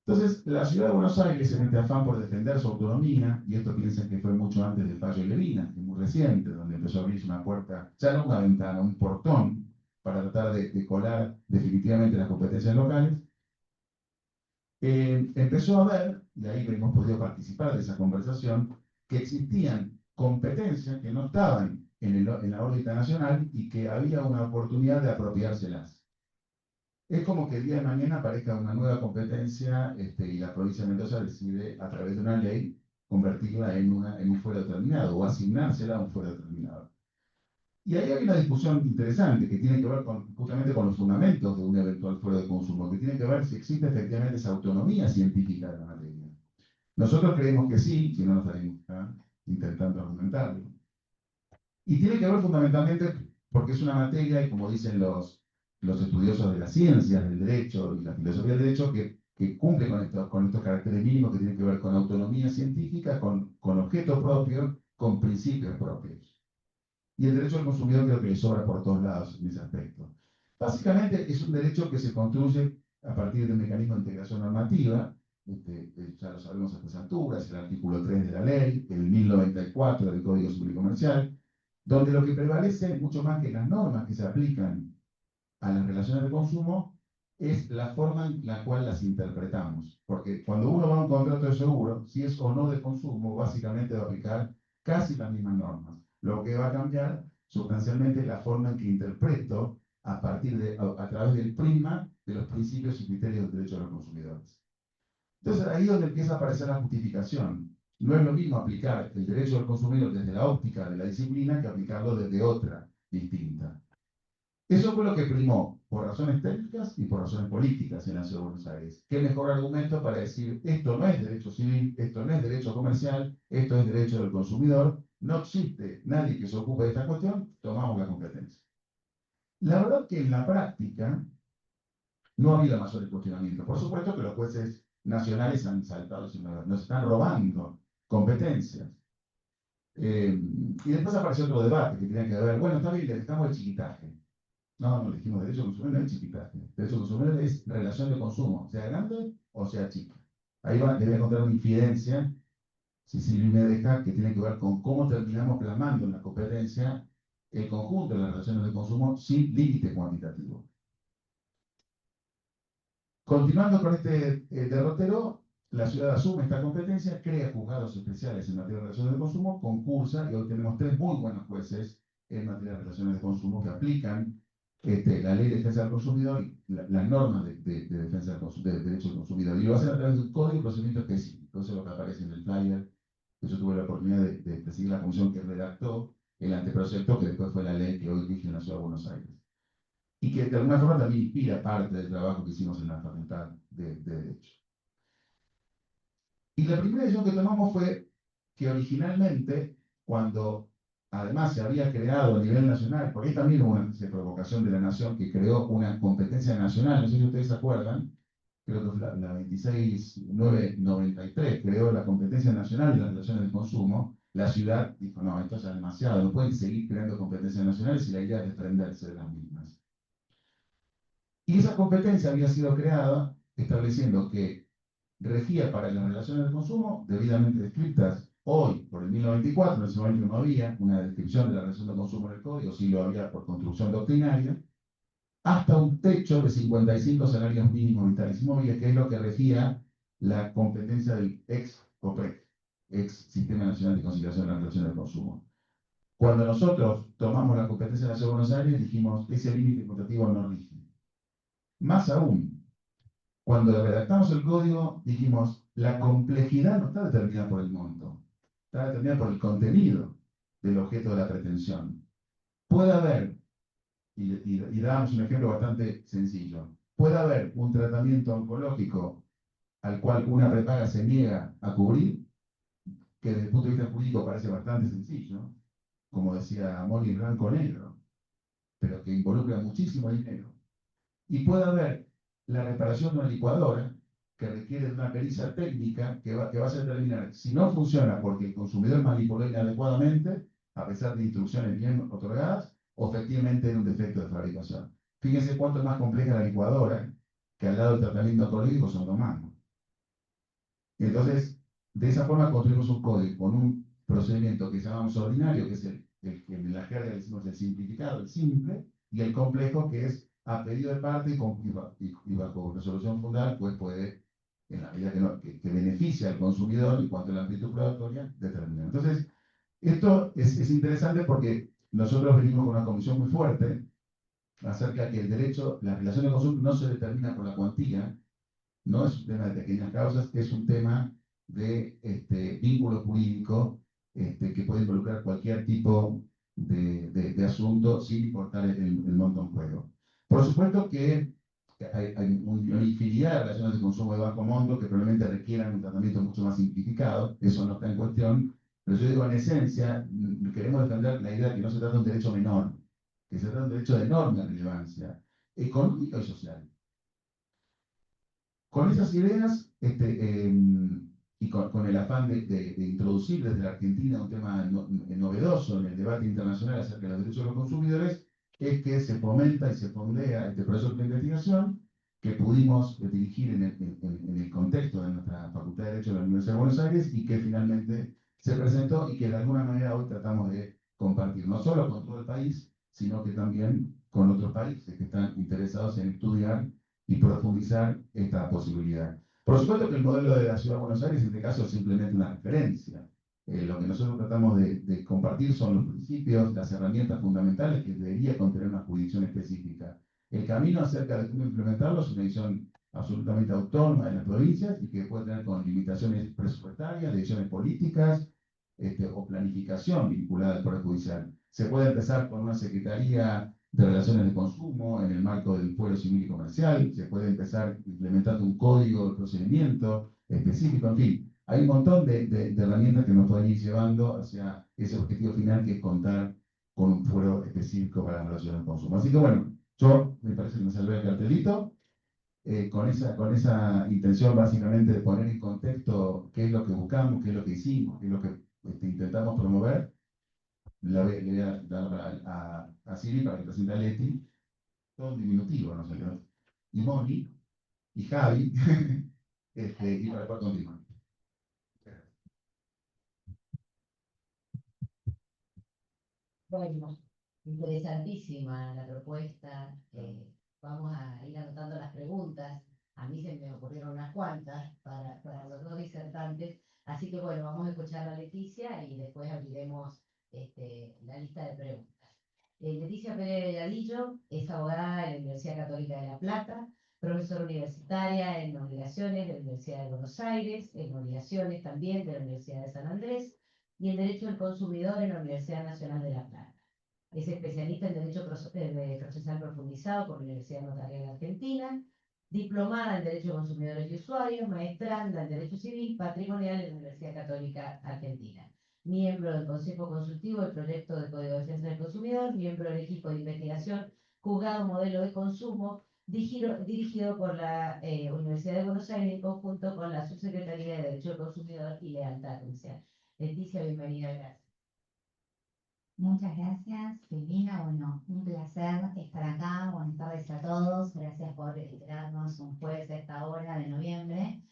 Entonces, la ciudad de Buenos Aires, en este afán por defender su autonomía, y esto piensen que fue mucho antes del fallo de Levina, que es muy reciente, donde empezó a abrirse una puerta, ya no una ventana, un portón, para tratar de colar definitivamente las competencias locales, empezó a ver, y ahí hemos podido participar de esa conversación, que existían competencias que no estaban en la órbita nacional y que había una oportunidad de apropiárselas. Es como que el día de mañana aparezca una nueva competencia y la provincia de Mendoza decide, a través de una ley, convertirla en un fuero determinado o asignársela a un fuero determinado. Y ahí hay una discusión interesante que tiene que ver justamente con los fundamentos de un eventual fuero de consumo, que tiene que ver si existe efectivamente esa autonomía científica de la materia. Nosotros creemos que sí, si no nos estaríamos acá intentando argumentarlo. Y tiene que ver fundamentalmente porque es una materia, y como dicen los estudiosos de las ciencias, del derecho y la filosofía del derecho, que cumple con estos caracteres mínimos que tienen que ver con autonomía científica, con objetos propios, con principios propios. Y el derecho al consumidor creo que le sobra por todos lados en ese aspecto. Básicamente es un derecho que se construye a partir de un mecanismo de integración normativa ya lo sabemos a estas alturas, el artículo 3 de la ley, el 1094 del Código Civil y Comercial, donde lo que prevalece, mucho más que las normas que se aplican a las relaciones de consumo, es la forma en la cual las interpretamos. Porque cuando uno va a un contrato de seguro, si es o no de consumo, básicamente va a aplicar casi las mismas normas. Lo que va a cambiar sustancialmente es la forma en que interpreto a través del prisma de los principios y criterios del derecho de los consumidores. Entonces ahí es donde empieza a aparecer la justificación. No es lo mismo aplicar el derecho del consumidor desde la óptica de la disciplina que aplicarlo desde otra distinta. Eso fue lo que primó por razones técnicas y por razones políticas en la Ciudad de Buenos Aires. ¿Qué mejor argumento para decir esto no es derecho civil, esto no es derecho comercial, esto es derecho del consumidor? No existe nadie que se ocupe de esta cuestión, tomamos la competencia. La verdad que en la práctica no ha habido mayores cuestionamientos. Por supuesto que los jueces nacionales han saltado, nos están robando competencias. Y después apareció otro debate que tenía que ver, bueno, está bien, le dejamos el chiquitaje. No, no dijimos derecho consumidor, no es chiquitaje. Derecho consumidor es relación de consumo, sea grande o sea chica. Ahí le voy a contar una infidencia, si Silvia me deja, que tiene que ver con cómo terminamos plasmando en la competencia el conjunto de las relaciones de consumo sin límite cuantitativo. Continuando con este derrotero, la ciudad asume esta competencia, crea juzgados especiales en materia de relaciones de consumo, concursa, y hoy tenemos 3 muy buenos jueces en materia de relaciones de consumo que aplican la ley de defensa del consumidor y las normas de defensa del derecho del consumidor. Y lo hacen a través de un código de procedimiento específico. Eso es lo que aparece en el flyer, que yo tuve la oportunidad de presidir la comisión que redactó el anteproyecto, que después fue la ley que hoy rige en la Ciudad de Buenos Aires. Y que de alguna forma también inspira parte del trabajo que hicimos en la Facultad de Derecho. Y la primera decisión que tomamos fue que originalmente, cuando además se había creado a nivel nacional, porque ahí también hubo una provocación de la Nación que creó una competencia nacional, no sé si ustedes se acuerdan, creo que fue la 26993, creó la competencia nacional de las relaciones de consumo. La ciudad dijo, no, esto ya es demasiado, no pueden seguir creando competencias nacionales y la idea es desprenderse de las mismas. Y esa competencia había sido creada estableciendo que regía para las relaciones de consumo debidamente descritas hoy por el 1094, en ese momento no había una descripción de la relación de consumo en el código, sí lo había por construcción doctrinaria, hasta un techo de 55 salarios mínimos vitales y móviles, que es lo que regía la competencia del ex-COPEC, ex Sistema Nacional de Conciliación de las Relaciones de Consumo. Cuando nosotros tomamos la competencia de la Ciudad de Buenos Aires, dijimos, ese límite cuantitativo no rige. Más aún, cuando redactamos el código, dijimos, la complejidad no está determinada por el monto, está determinada por el contenido del objeto de la pretensión. Puede haber, y dábamos un ejemplo bastante sencillo, puede haber un tratamiento oncológico al cual una prepaga se niega a cubrir, que desde el punto de vista jurídico parece bastante sencillo, como decía Moni, blanco-negro, pero que involucra muchísimo dinero. Y puede haber la reparación de una licuadora que requiere de una pericia técnica que va a determinar si no funciona porque el consumidor manipuló inadecuadamente, a pesar de instrucciones bien otorgadas, o efectivamente era un defecto de fabricación. Fíjense cuánto es más compleja la licuadora que al lado del tratamiento oncológico son dos mangos. Entonces, de esa forma construimos un código con un procedimiento que llamamos ordinario, que es el que en la jerga decimos el simplificado, el simple, y el complejo, que es a pedido de parte y bajo resolución fundamental, pues puede, en la medida que beneficia al consumidor y cuanto a la amplitud probatoria, determinar. Entonces, esto es interesante porque nosotros venimos con una comisión muy fuerte acerca de que el derecho, la relación de consumo no se determina por la cuantía, no es un tema de pequeñas causas, es un tema de vínculo jurídico que puede involucrar cualquier tipo de asunto sin importar el monto en juego. Por supuesto que hay una infinidad de relaciones de consumo de bajo monto que probablemente requieran un tratamiento mucho más simplificado, eso no está en cuestión, pero yo digo, en esencia, queremos defender la idea de que no se trata de un derecho menor, que se trata de un derecho de enorme relevancia económica y social. Con esas ideas y con el afán de introducir desde la Argentina un tema novedoso en el debate internacional acerca de los derechos de los consumidores, es que se fomenta y se fondea este proceso de investigación que pudimos dirigir en el contexto de nuestra Facultad de Derecho de la Universidad de Buenos Aires y que finalmente se presentó y que de alguna manera hoy tratamos de compartir, no solo con todo el país, sino que también con otros países que están interesados en estudiar y profundizar esta posibilidad. Por supuesto que el modelo de la Ciudad de Buenos Aires en este caso es simplemente una referencia. Lo que nosotros tratamos de compartir son los principios, las herramientas fundamentales que debería contener una jurisdicción específica. El camino acerca de cómo implementarlo es una decisión absolutamente autónoma de las provincias y que puede tener con limitaciones presupuestarias, decisiones políticas o planificación vinculada al Poder Judicial. Se puede empezar con una Secretaría de Relaciones de Consumo en el marco del Fuero Civil y Comercial, se puede empezar implementando un código de procedimiento específico, en fin. Hay un montón de herramientas que nos pueden ir llevando hacia ese objetivo final que es contar con un fuero específico para la relación del consumo. Así que bueno, yo me parece que me salvé el cartelito, con esa intención básicamente de poner en contexto qué es lo que buscamos, qué es lo que hicimos, qué es lo que intentamos promover. Le voy a dar a Siri para que presente a Leti, todo en diminutivo, ¿no sé qué? Y Moni, y Javi, y para poder continuar. Bueno, interesantísima la propuesta. Vamos a ir anotando las preguntas. A mí se me ocurrieron unas cuantas para los dos disertantes. Así que bueno, vamos a escuchar a Leticia y después abriremos la lista de preguntas. Leticia Pérez Delgadillo es abogada de la Universidad Católica de La Plata, profesora universitaria en obligaciones de la Universidad de Buenos Aires, en obligaciones también de la Universidad de San Andrés y en Derecho del Consumidor en la Universidad Nacional de La Plata. Es especialista en Derecho Procesal Profundizado por la Universidad Notarial de Argentina, diplomada en Derecho de Consumidores y Usuarios, maestranda en Derecho Civil Patrimonial en la Universidad Católica Argentina. Miembro del Consejo Consultivo del Proyecto de Código de Defensa del Consumidor, miembro del equipo de investigación Juzgado Modelo de Consumo, dirigido por la Universidad de Buenos Aires en conjunto con la Subsecretaría de Derecho del Consumidor y Lealtad Comercial. Leticia, bienvenida, gracias. Muchas gracias, Silvina. Bueno, un placer estar acá. Buenas tardes a todos. Gracias por esperarnos un jueves a esta hora de noviembre.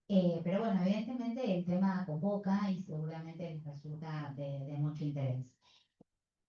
Pero bueno, evidentemente el tema convoca y seguramente les resulta de mucho interés.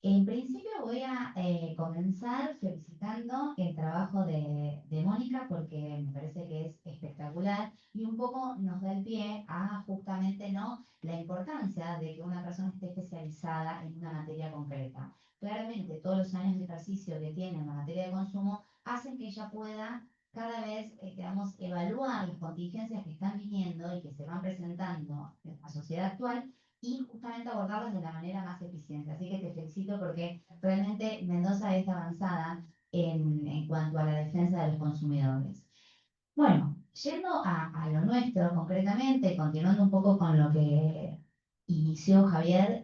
En principio voy a comenzar felicitando el trabajo de Mónica porque me parece que es espectacular y un poco nos da el pie a justamente ¿no? la importancia de que una persona esté especializada en una materia concreta. Claramente todos los años de ejercicio que tiene en la materia de consumo hacen que ella pueda cada vez, digamos, evaluar las contingencias que están viniendo y que se van presentando en la sociedad actual y justamente abordarlas de la manera más eficiente. Así que te felicito porque realmente Mendoza es avanzada en cuanto a la defensa de los consumidores. Bueno, yendo a lo nuestro concretamente, continuando un poco con lo que inició Javier,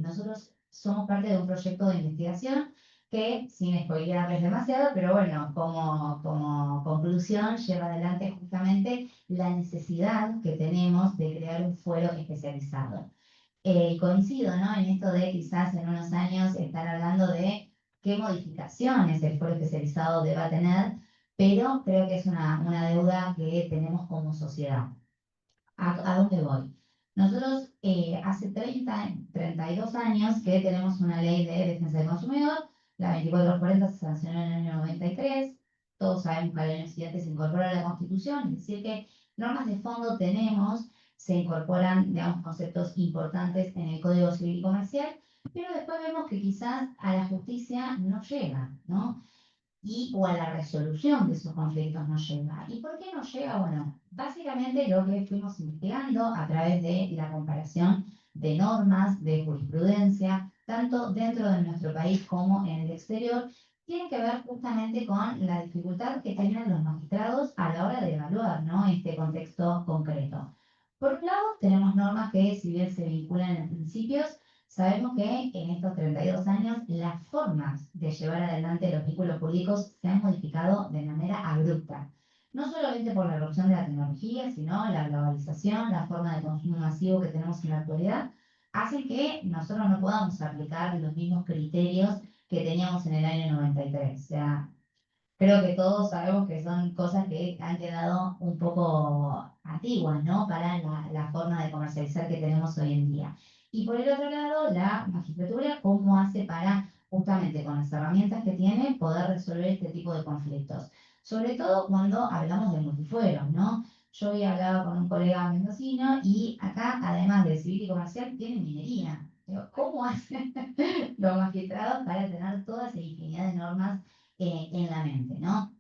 nosotros somos parte de un proyecto de investigación que, sin spoilearles demasiado, pero bueno, como conclusión, lleva adelante justamente la necesidad que tenemos de crear un fuero especializado. Coincido, ¿no? En esto de quizás en unos años estar hablando de qué modificaciones el foro especializado deba tener, pero creo que es una deuda que tenemos como sociedad. ¿A dónde voy? Nosotros hace 32 años que tenemos una ley de defensa del consumidor, la 2440 se sancionó en el año 93, todos sabemos que al año siguiente se incorpora a la Constitución, es decir que normas de fondo tenemos, se incorporan, digamos, conceptos importantes en el Código Civil y Comercial, pero después vemos que quizás a la justicia no llega, ¿no? O a la resolución de esos conflictos no llega. ¿Y por qué no llega? Bueno, básicamente lo que fuimos investigando a través de la comparación de normas, de jurisprudencia, tanto dentro de nuestro país como en el exterior, tiene que ver justamente con la dificultad que tienen los magistrados a la hora de evaluar, ¿no? Este contexto concreto. Por un lado, tenemos normas que, si bien se vinculan en principios, sabemos que en estos 32 años las formas de llevar adelante los vínculos jurídicos se han modificado de manera abrupta. No solamente por la erupción de la tecnología, sino la globalización, la forma de consumo masivo que tenemos en la actualidad, hacen que nosotros no podamos aplicar los mismos criterios que teníamos en el año 93. O sea, creo que todos sabemos que son cosas que han quedado un poco antiguas, ¿no? Para la forma de comercializar que tenemos hoy en día. Y por el otro lado, la magistratura, ¿cómo hace para, justamente con las herramientas que tiene, poder resolver este tipo de conflictos? Sobre todo cuando hablamos de multifueros, ¿no? Yo hoy hablaba con un colega mendocino y acá, además de civil y comercial, tienen minería. Digo, ¿cómo hacen los magistrados para tener toda esa infinidad de normas en la mente, ¿no?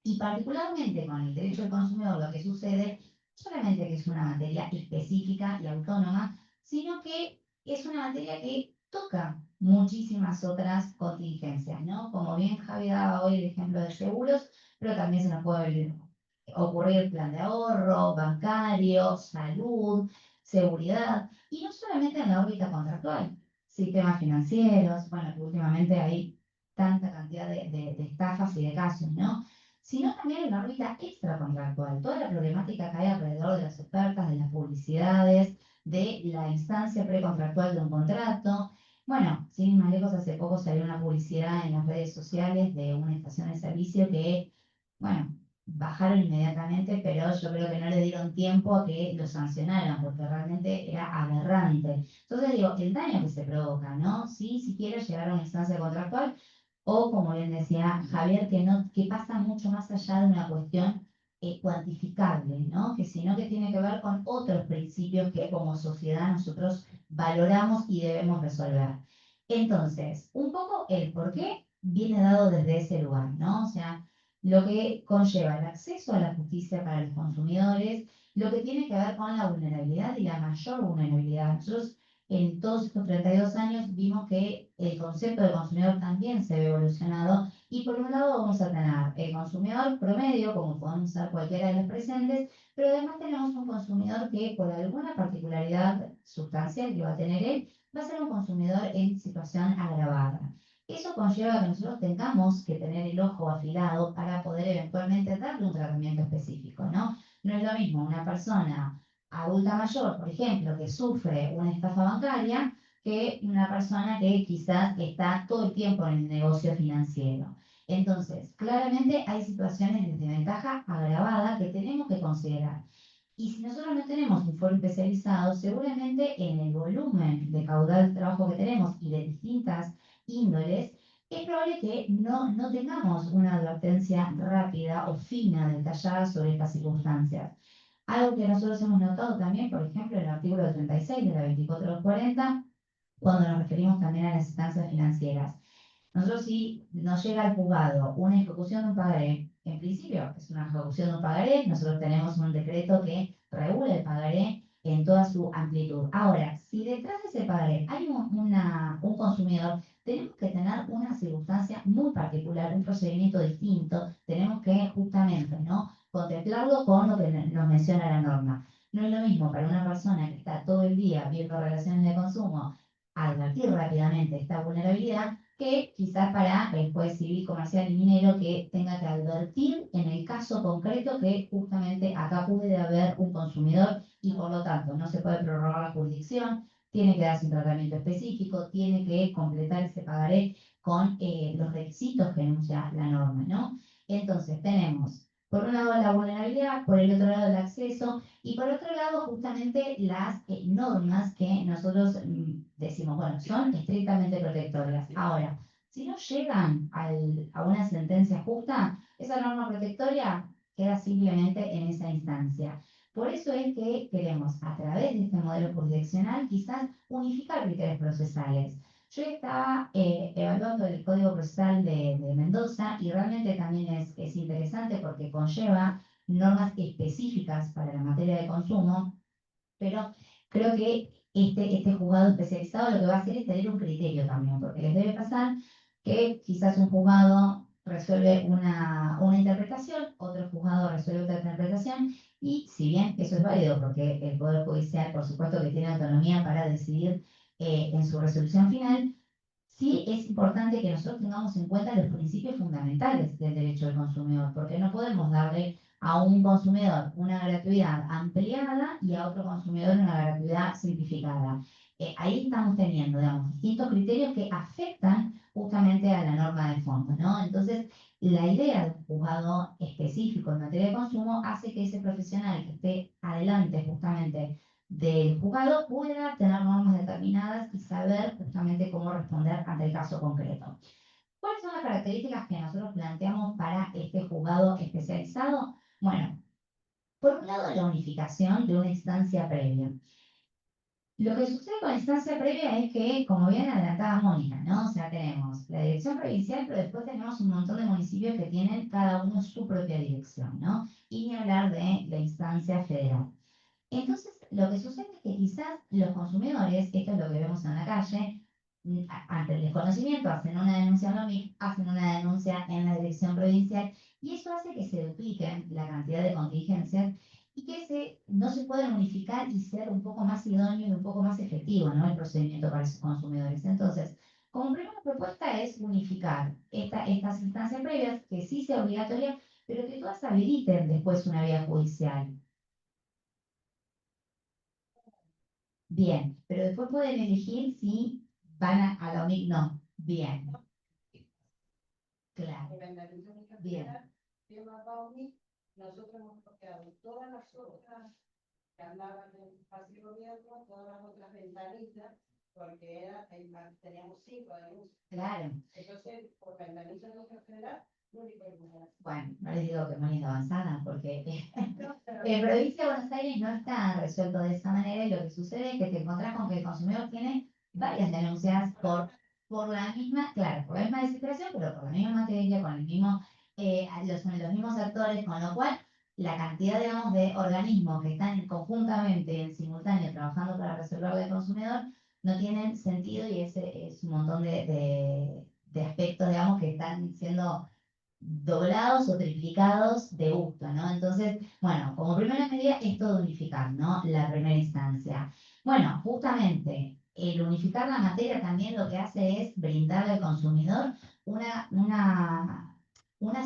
Y particularmente con el derecho del consumidor, lo que sucede, no solamente que es una materia específica y autónoma, sino que es una materia que toca muchísimas otras contingencias, ¿no? Como bien Javi daba hoy el ejemplo de seguros, pero también se nos puede ocurrir plan de ahorro, bancario, salud, seguridad, y no solamente en la órbita contractual, sistemas financieros, bueno, que últimamente hay tanta cantidad de estafas y de casos, ¿no? Sino también en la órbita extracontractual, toda la problemática que hay alrededor de las ofertas, de las publicidades, de la instancia precontractual de un contrato. Bueno, sin ir más lejos, hace poco salió una publicidad en las redes sociales de una estación de servicio que, bueno, bajaron inmediatamente, pero yo creo que no le dieron tiempo a que lo sancionaran, porque realmente era aberrante. Entonces digo, el daño que se provoca, ¿no? Si siquiera llegar a una instancia contractual, o como bien decía Javier, que, no, que pasa mucho más allá de una cuestión cuantificable, ¿no? Que sino que tiene que ver con otros principios que como sociedad nosotros valoramos y debemos resolver. Entonces, un poco el por qué viene dado desde ese lugar, ¿no? O sea, lo que conlleva el acceso a la justicia para los consumidores, lo que tiene que ver con la vulnerabilidad y la mayor vulnerabilidad. Nosotros en todos estos 32 años vimos que el concepto de consumidor también se ve evolucionado y por un lado vamos a tener el consumidor promedio, como podemos ser cualquiera de los presentes, pero además tenemos un consumidor que por alguna particularidad sustancial que va a tener él, va a ser un consumidor en situación agravada. Eso conlleva que nosotros tengamos que tener el ojo afilado para poder eventualmente darle un tratamiento específico, ¿no? No es lo mismo una persona adulta mayor, por ejemplo, que sufre una estafa bancaria, que una persona que quizás está todo el tiempo en el negocio financiero. Entonces, claramente hay situaciones de desventaja agravada que tenemos que considerar. Y si nosotros no tenemos un foro especializado, seguramente en el volumen de caudal de trabajo que tenemos y de distintas índoles, es probable que no tengamos una advertencia rápida o fina, detallada sobre estas circunstancias. Algo que nosotros hemos notado también, por ejemplo, en el artículo 36 de la 2440, cuando nos referimos también a las instancias financieras. Nosotros si nos llega al juzgado una ejecución de un pagaré, en principio es una ejecución de un pagaré, nosotros tenemos un decreto que regula el pagaré en toda su amplitud. Ahora, si detrás de ese pagaré hay un consumidor, tenemos que tener una circunstancia muy particular, un procedimiento distinto, tenemos que justamente, ¿no?, contemplarlo con lo que nos menciona la norma. No es lo mismo para una persona que está todo el día viendo relaciones de consumo, advertir rápidamente esta vulnerabilidad, que quizás para el juez civil, comercial y minero que tenga que advertir en el caso concreto que justamente acá puede haber un consumidor y por lo tanto no se puede prorrogar la jurisdicción, tiene que darse un tratamiento específico, tiene que completar ese pagaré con los requisitos que enuncia la norma, ¿no? Entonces tenemos por un lado la vulnerabilidad, por el otro lado el acceso y por otro lado justamente las normas que nosotros decimos, bueno, son estrictamente protectorias. Ahora, si no llegan a una sentencia justa, esa norma protectoria queda simplemente en esa instancia. Por eso es que queremos, a través de este modelo jurisdiccional, quizás unificar criterios procesales. Yo estaba evaluando el Código Procesal de Mendoza y realmente también es interesante porque conlleva normas específicas para la materia de consumo, pero creo que este juzgado especializado lo que va a hacer es tener un criterio también, porque les debe pasar que quizás un juzgado resuelve una interpretación, otro juzgado resuelve otra interpretación, y si bien eso es válido, porque el Poder Judicial, por supuesto, que tiene autonomía para decidir en su resolución final, sí es importante que nosotros tengamos en cuenta los principios fundamentales del derecho del consumidor, porque no podemos darle a un consumidor una gratuidad ampliada y a otro consumidor una gratuidad simplificada. Ahí estamos teniendo, digamos, distintos criterios que afectan justamente a la norma de fondo, ¿no? Entonces, la idea de un juzgado específico en materia de consumo hace que ese profesional que esté adelante justamente del juzgado pueda tener normas determinadas y saber justamente cómo responder ante el caso concreto. ¿Cuáles son las características que nosotros planteamos para este juzgado especializado? Bueno, por un lado, la unificación de una instancia previa. Lo que sucede con la instancia previa es que, como bien adelantaba Mónica, ¿no? O sea, tenemos la dirección provincial, pero después tenemos un montón de municipios que tienen cada uno su propia dirección, ¿no? Y ni hablar de la instancia federal. Entonces, lo que sucede es que quizás los consumidores, esto es lo que vemos en la calle, ante el desconocimiento hacen una denuncia en la OMIC, hacen una denuncia en la dirección provincial, y eso hace que se dupliquen la cantidad de contingencias y que no se puedan unificar y ser un poco más idóneo y un poco más efectivo, ¿no? El procedimiento para esos consumidores. Entonces, como primera propuesta es unificar estas instancias previas, que sí sea obligatoria, pero que todas habiliten después una vía judicial. Bien, pero después pueden elegir si van a la OMIC. No, bien, claro, bien, Nosotros hemos bloqueado todas las otras que andaban en el fácil gobierno, todas las otras ventanitas, porque teníamos 5 denuncias. claro. Entonces, por ventanilla de nuestra federal, no le podemos. Bueno, no les digo que muy avanzada, porque en provincia de Buenos Aires no está resuelto de esa manera y lo que sucede es que te encontrás con que el consumidor tiene varias denuncias por la misma, claro, por la misma desesperación, pero por la misma materia, con el mismo, los mismos actores, con lo cual la cantidad, digamos, de organismos que están conjuntamente en simultáneo trabajando para resolverle al consumidor no tienen sentido y ese es un montón de aspectos, digamos, que están siendo doblados o triplicados de gusto, ¿no? Entonces, bueno, como primera medida, esto de unificar, ¿no? La primera instancia. Bueno, justamente, el unificar la materia también lo que hace es brindarle al consumidor una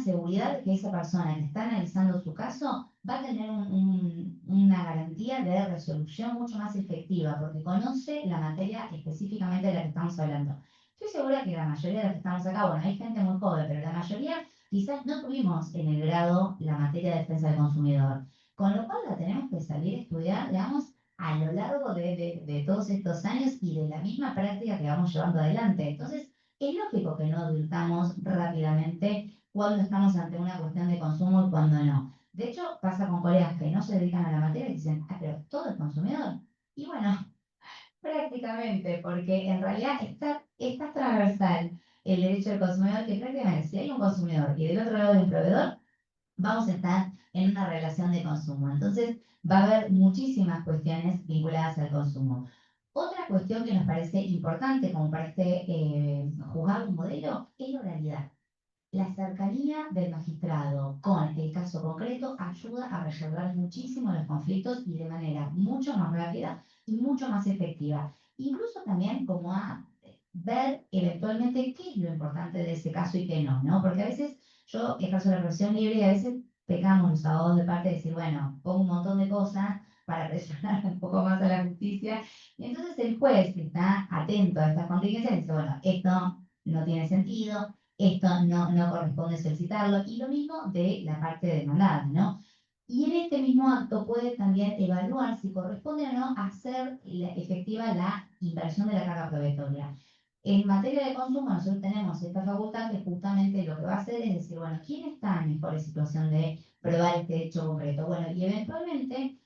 seguridad de que esa persona que está analizando su caso va a tener una garantía de resolución mucho más efectiva, porque conoce la materia específicamente de la que estamos hablando. Estoy segura que la mayoría de los que estamos acá, bueno, hay gente muy joven, pero la mayoría quizás no tuvimos en el grado la materia de defensa del consumidor, con lo cual la tenemos que salir a estudiar, digamos, a lo largo de todos estos años y de la misma práctica que vamos llevando adelante. Entonces, es lógico que no adultamos rápidamente cuando estamos ante una cuestión de consumo y cuando no. De hecho, pasa con colegas que no se dedican a la materia y dicen, ah, pero todo es consumidor. Y bueno, prácticamente, porque en realidad está transversal el derecho del consumidor, que prácticamente si hay un consumidor y del otro lado hay un proveedor, vamos a estar en una relación de consumo. Entonces, va a haber muchísimas cuestiones vinculadas al consumo. Otra cuestión que nos parece importante, como para juzgar un modelo, es la oralidad. La cercanía del magistrado con el caso concreto ayuda a resolver muchísimo los conflictos y de manera mucho más rápida y mucho más efectiva. Incluso también como a ver eventualmente qué es lo importante de ese caso y qué no, ¿no? Porque a veces yo ejerzo la profesión libre y a veces pecamos los abogados de parte de decir, bueno, pongo un montón de cosas para presionar un poco más a la justicia. Y entonces el juez que está atento a estas contingencias dice, bueno, esto no tiene sentido, esto no corresponde solicitarlo, y lo mismo de la parte demandada, ¿no? Y en este mismo acto puede también evaluar si corresponde o no hacer efectiva la inversión de la carga probatoria. En materia de consumo, nosotros tenemos esta facultad que justamente lo que va a hacer es decir, bueno, ¿quién está en mejor situación de probar este hecho concreto? Bueno, y eventualmente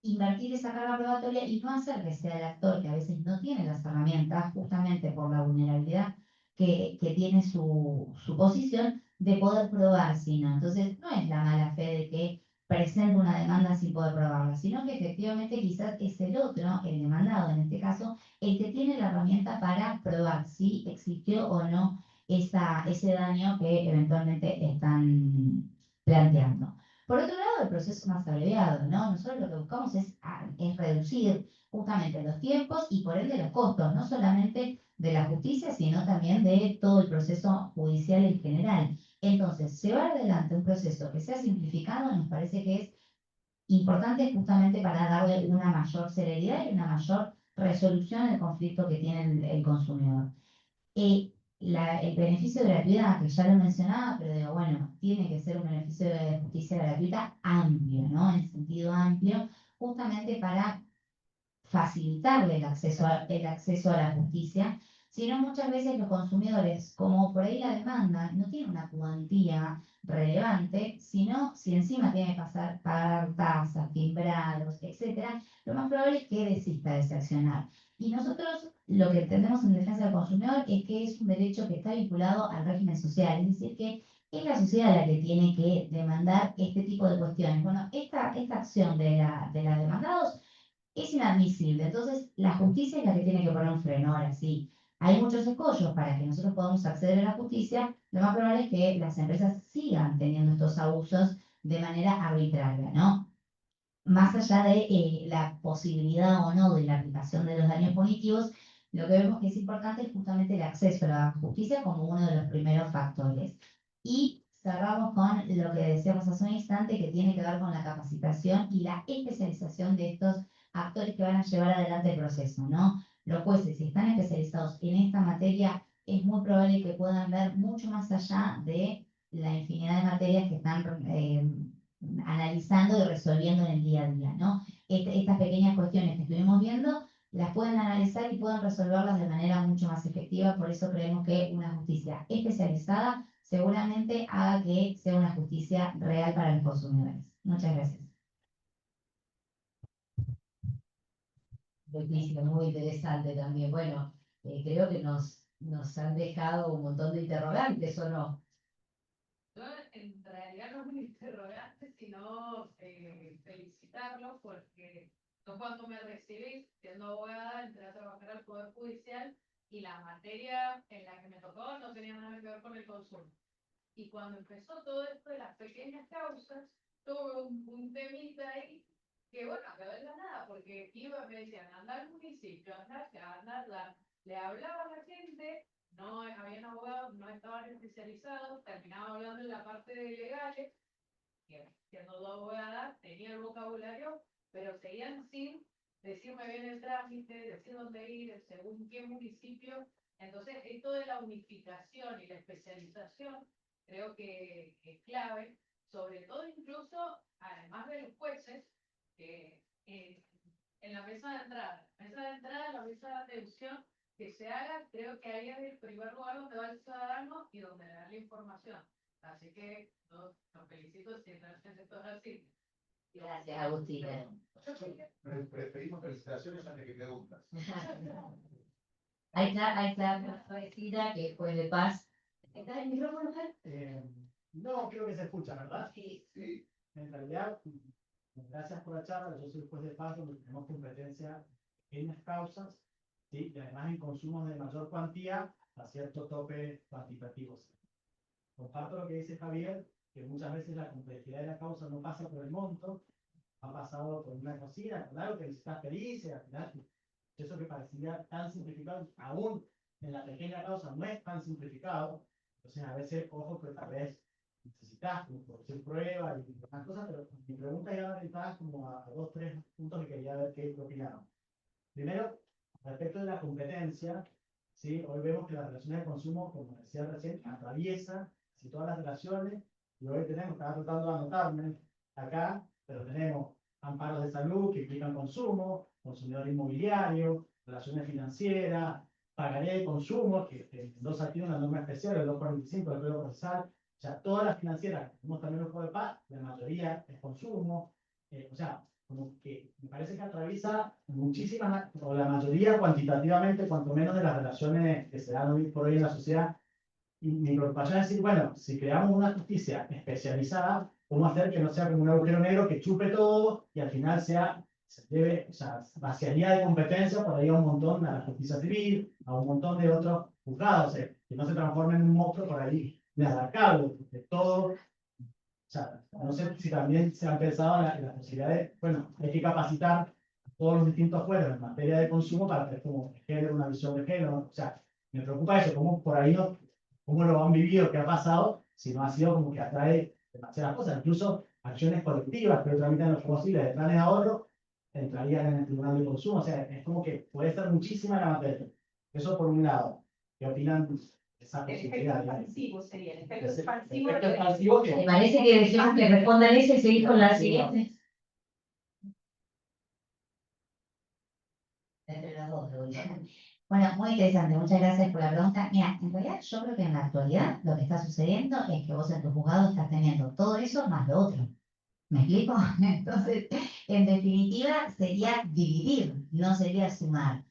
invertir esa carga probatoria y no hacer que sea el actor que a veces no tiene las herramientas, justamente por la vulnerabilidad que tiene su posición, de poder probar, sino. Entonces, no es la mala fe de que presenta una demanda sin poder probarla, sino que efectivamente quizás es el otro, el demandado en este caso, el que tiene la herramienta para probar si existió o no ese daño que eventualmente están planteando. Por otro lado, el proceso más abreviado, ¿no? Nosotros lo que buscamos es reducir justamente los tiempos y por ende los costos, no solamente de la justicia, sino también de todo el proceso judicial en general. Entonces, llevar adelante un proceso que sea simplificado nos parece que es importante justamente para darle una mayor celeridad y una mayor resolución al conflicto que tiene el consumidor. el beneficio de gratuidad, que ya lo mencionaba, pero digo, bueno, tiene que ser un beneficio de justicia gratuita amplio, ¿no? En sentido amplio, justamente para facilitarle el acceso a la justicia, sino muchas veces los consumidores, como por ahí la demanda no tiene una cuantía relevante, sino si encima tiene que pagar tasas, timbrados, etcétera, lo más probable es que desista de ese accionar. Y nosotros lo que entendemos en defensa del consumidor es que es un derecho que está vinculado al régimen social, es decir, que es la sociedad la que tiene que demandar este tipo de cuestiones. Bueno, esta acción de la demandados es inadmisible. Entonces, la justicia es la que tiene que poner un freno. Ahora sí, hay muchos escollos para que nosotros podamos acceder a la justicia. Lo más probable es que las empresas sigan teniendo estos abusos de manera arbitraria, ¿no? Más allá de la posibilidad o no de la aplicación de los daños punitivos, lo que vemos que es importante es justamente el acceso a la justicia como uno de los primeros factores. Y cerramos con lo que decíamos hace un instante, que tiene que ver con la capacitación y la especialización de estos actores que van a llevar adelante el proceso, ¿no? Los jueces, si están especializados en esta materia, es muy probable que puedan ver mucho más allá de la infinidad de materias que están analizando y resolviendo en el día a día, ¿no? Estas pequeñas cuestiones que estuvimos viendo las pueden analizar y pueden resolverlas de manera mucho más efectiva. Por eso creemos que una justicia especializada seguramente haga que sea una justicia real para los consumidores. Muchas gracias. Buenísimo, muy interesante también. Bueno, creo que nos han dejado un montón de interrogantes, ¿o no? Yo en realidad no es un interrogante, sino felicitarlos porque yo cuando me recibí siendo abogada entré a trabajar al Poder Judicial y la materia en la que me tocó no tenía nada que ver con el consumo. Y cuando empezó todo esto de las pequeñas causas, tuve un temita ahí que bueno, quedó en la nada, porque iba, me decían, anda al municipio, anda acá, anda allá. Le hablaba a la gente, no habían abogados, no estaban especializados, terminaba hablando en la parte de legales, que siendo dos abogadas, tenía el vocabulario, pero seguían sin decirme bien el trámite, decir dónde ir, según qué municipio. Entonces, esto de la unificación y la especialización creo que es clave, sobre todo incluso, además de los jueces, que en la mesa de entrada, la mesa de atención, que se haga, creo que ahí es el primer lugar donde va el ciudadano y donde le da la información. Así que los felicito si realmente esto es así. Gracias, Agustina. Preferimos felicitaciones antes que preguntas. Ahí está nuestra vecina que fue de paz. ¿Está el micrófono, Fer? No, creo que se escucha, ¿verdad? Sí. Sí. En realidad, gracias por la charla. Yo soy juez de paz donde tenemos competencia en pequeñas causas, ¿sí? Y además en consumos de mayor cuantía a cierto tope cuantitativo. Comparto lo que dice Javier, que muchas veces la complejidad de la causa no pasa por el monto, ha pasado por una cocina, con algo que necesitas pericia, al final, eso que parecía tan simplificado, aún en la pequeña causa no es tan simplificado. Entonces a veces, ojo, que tal vez necesitas producir pruebas y demás cosas, pero mi pregunta ya orientada como a dos, tres puntos que quería ver qué opinaban. Primero, respecto de la competencia, ¿sí? Hoy vemos que las relaciones de consumo, como decía recién, atraviesa todas las relaciones, y hoy tenemos, estaba tratando de anotarme acá, pero tenemos amparos de salud que implican consumo, consumidor inmobiliario, relaciones financieras, pagaré de consumo, que endosa aquí una norma especial, el 245 del Código Procesal. O sea, todas las financieras, tenemos también un juego de paz, la mayoría es consumo. O sea, como que me parece que atraviesa muchísimas, o la mayoría cuantitativamente, cuanto menos de las relaciones que se dan hoy por hoy en la sociedad. Y mi preocupación es decir, bueno, si creamos una justicia especializada, ¿cómo hacer que no sea como un agujero negro que chupe todo y al final o sea, vaciaría de competencia por ahí a un montón, a la justicia civil, a un montón de otros juzgados, que no se transforme en un monstruo por ahí inabarcable, porque todo, o sea, no sé si también se han pensado en la posibilidad de, bueno, hay que capacitar a todos los distintos jueces en materia de consumo para tener como género, una visión de género, o sea, me preocupa eso, cómo por ahí no, cómo lo han vivido, qué ha pasado, si no ha sido como que atrae demasiadas cosas, incluso acciones colectivas que hoy tramitan los posibles de planes de ahorro, entrarían en el Tribunal de Consumo, o sea, es como que puede ser muchísima la materia. Eso por un lado. ¿Qué opinan esa El efecto posibilidad. expansivo sería, el efecto El expansivo. efecto expansivo Me que parece que dejemos que respondan eso y seguir con la Sí, siguiente. Entre las dos, Luis. Bueno, muy interesante, muchas gracias por la pregunta. Mira, en realidad yo creo que en la actualidad lo que está sucediendo es que vos en tu juzgado estás teniendo todo eso más lo otro. ¿Me explico? Entonces, en definitiva, sería dividir, no sería sumar.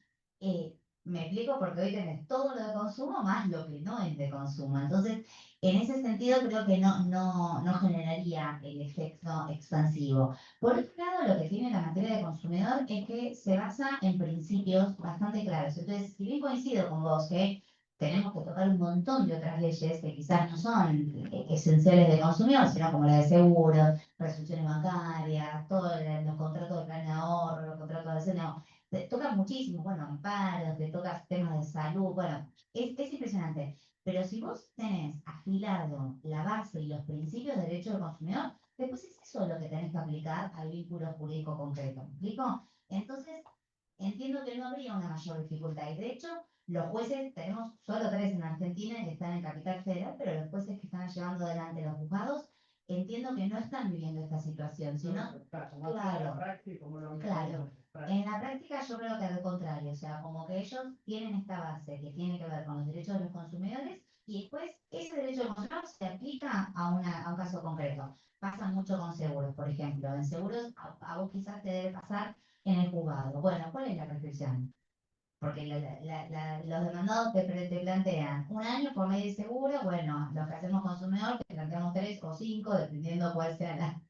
Me explico porque hoy tenés todo lo de consumo más lo que no es de consumo. Entonces, en ese sentido, creo que no generaría el efecto expansivo. Por otro lado, lo que tiene la materia de consumidor es que se basa en principios bastante claros. Entonces, si bien coincido con vos que tenemos que tocar un montón de otras leyes que quizás no son esenciales de consumidor, sino como la de seguros, resoluciones bancarias, todos los contratos de plan de ahorro, los contratos de acción, te toca muchísimo, bueno, amparos, te tocas temas de salud, bueno, es impresionante. Pero si vos tenés afilado la base y los principios de derecho del consumidor, después es eso lo que tenés que aplicar al vínculo jurídico concreto. ¿Me explico? Entonces, entiendo que no habría una mayor dificultad. Y de hecho, los jueces, tenemos solo 3 en Argentina que están en Capital Federal, pero los jueces que están llevando adelante los juzgados, entiendo que no están viviendo esta situación, sino claro, claro. En la práctica yo creo que al contrario, o sea, como que ellos tienen esta base que tiene que ver con los derechos de los consumidores y después ese derecho del consumidor se aplica a un caso concreto. Pasa mucho con seguros, por ejemplo. En seguros a vos quizás te debe pasar en el juzgado. Bueno, ¿cuál es la prescripción? Porque los demandados te plantean 1 año por ley de seguro, bueno, los que hacemos consumidor te planteamos 3 o 5, dependiendo cuál sea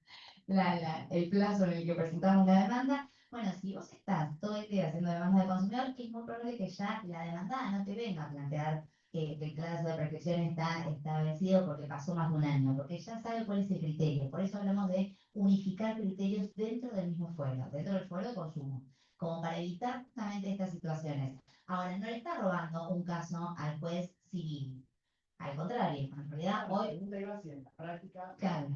el plazo en el que presentamos la demanda. Bueno, si vos estás todo el día haciendo demanda de consumidor, es muy probable que ya la demandada no te venga a plantear que el plazo de prescripción está vencido porque pasó más de 1 año, porque ya sabe cuál es el criterio. Por eso hablamos de unificar criterios dentro del mismo fuero, dentro del fuero de consumo, como para evitar justamente estas situaciones. Ahora, no le está robando un caso al juez civil. Al contrario, en realidad hoy... en la práctica, Claro.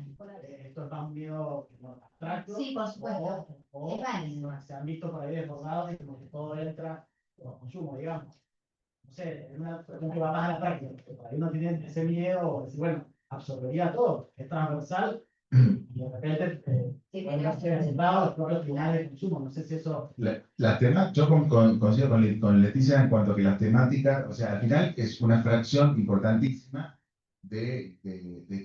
esto es más un miedo abstracto. Sí, por supuesto. O Es válido. se han visto por ahí desbordados y como que todo entra por consumo, digamos. No sé, por ejemplo, va más a la práctica, porque por ahí uno tiene ese miedo o decir, bueno, absorbería todo, es transversal y de repente pueden verse presentados los propios tribunales de consumo. No sé si eso. Yo coincido con Leticia en cuanto a que las temáticas, o sea, al final es una fracción importantísima de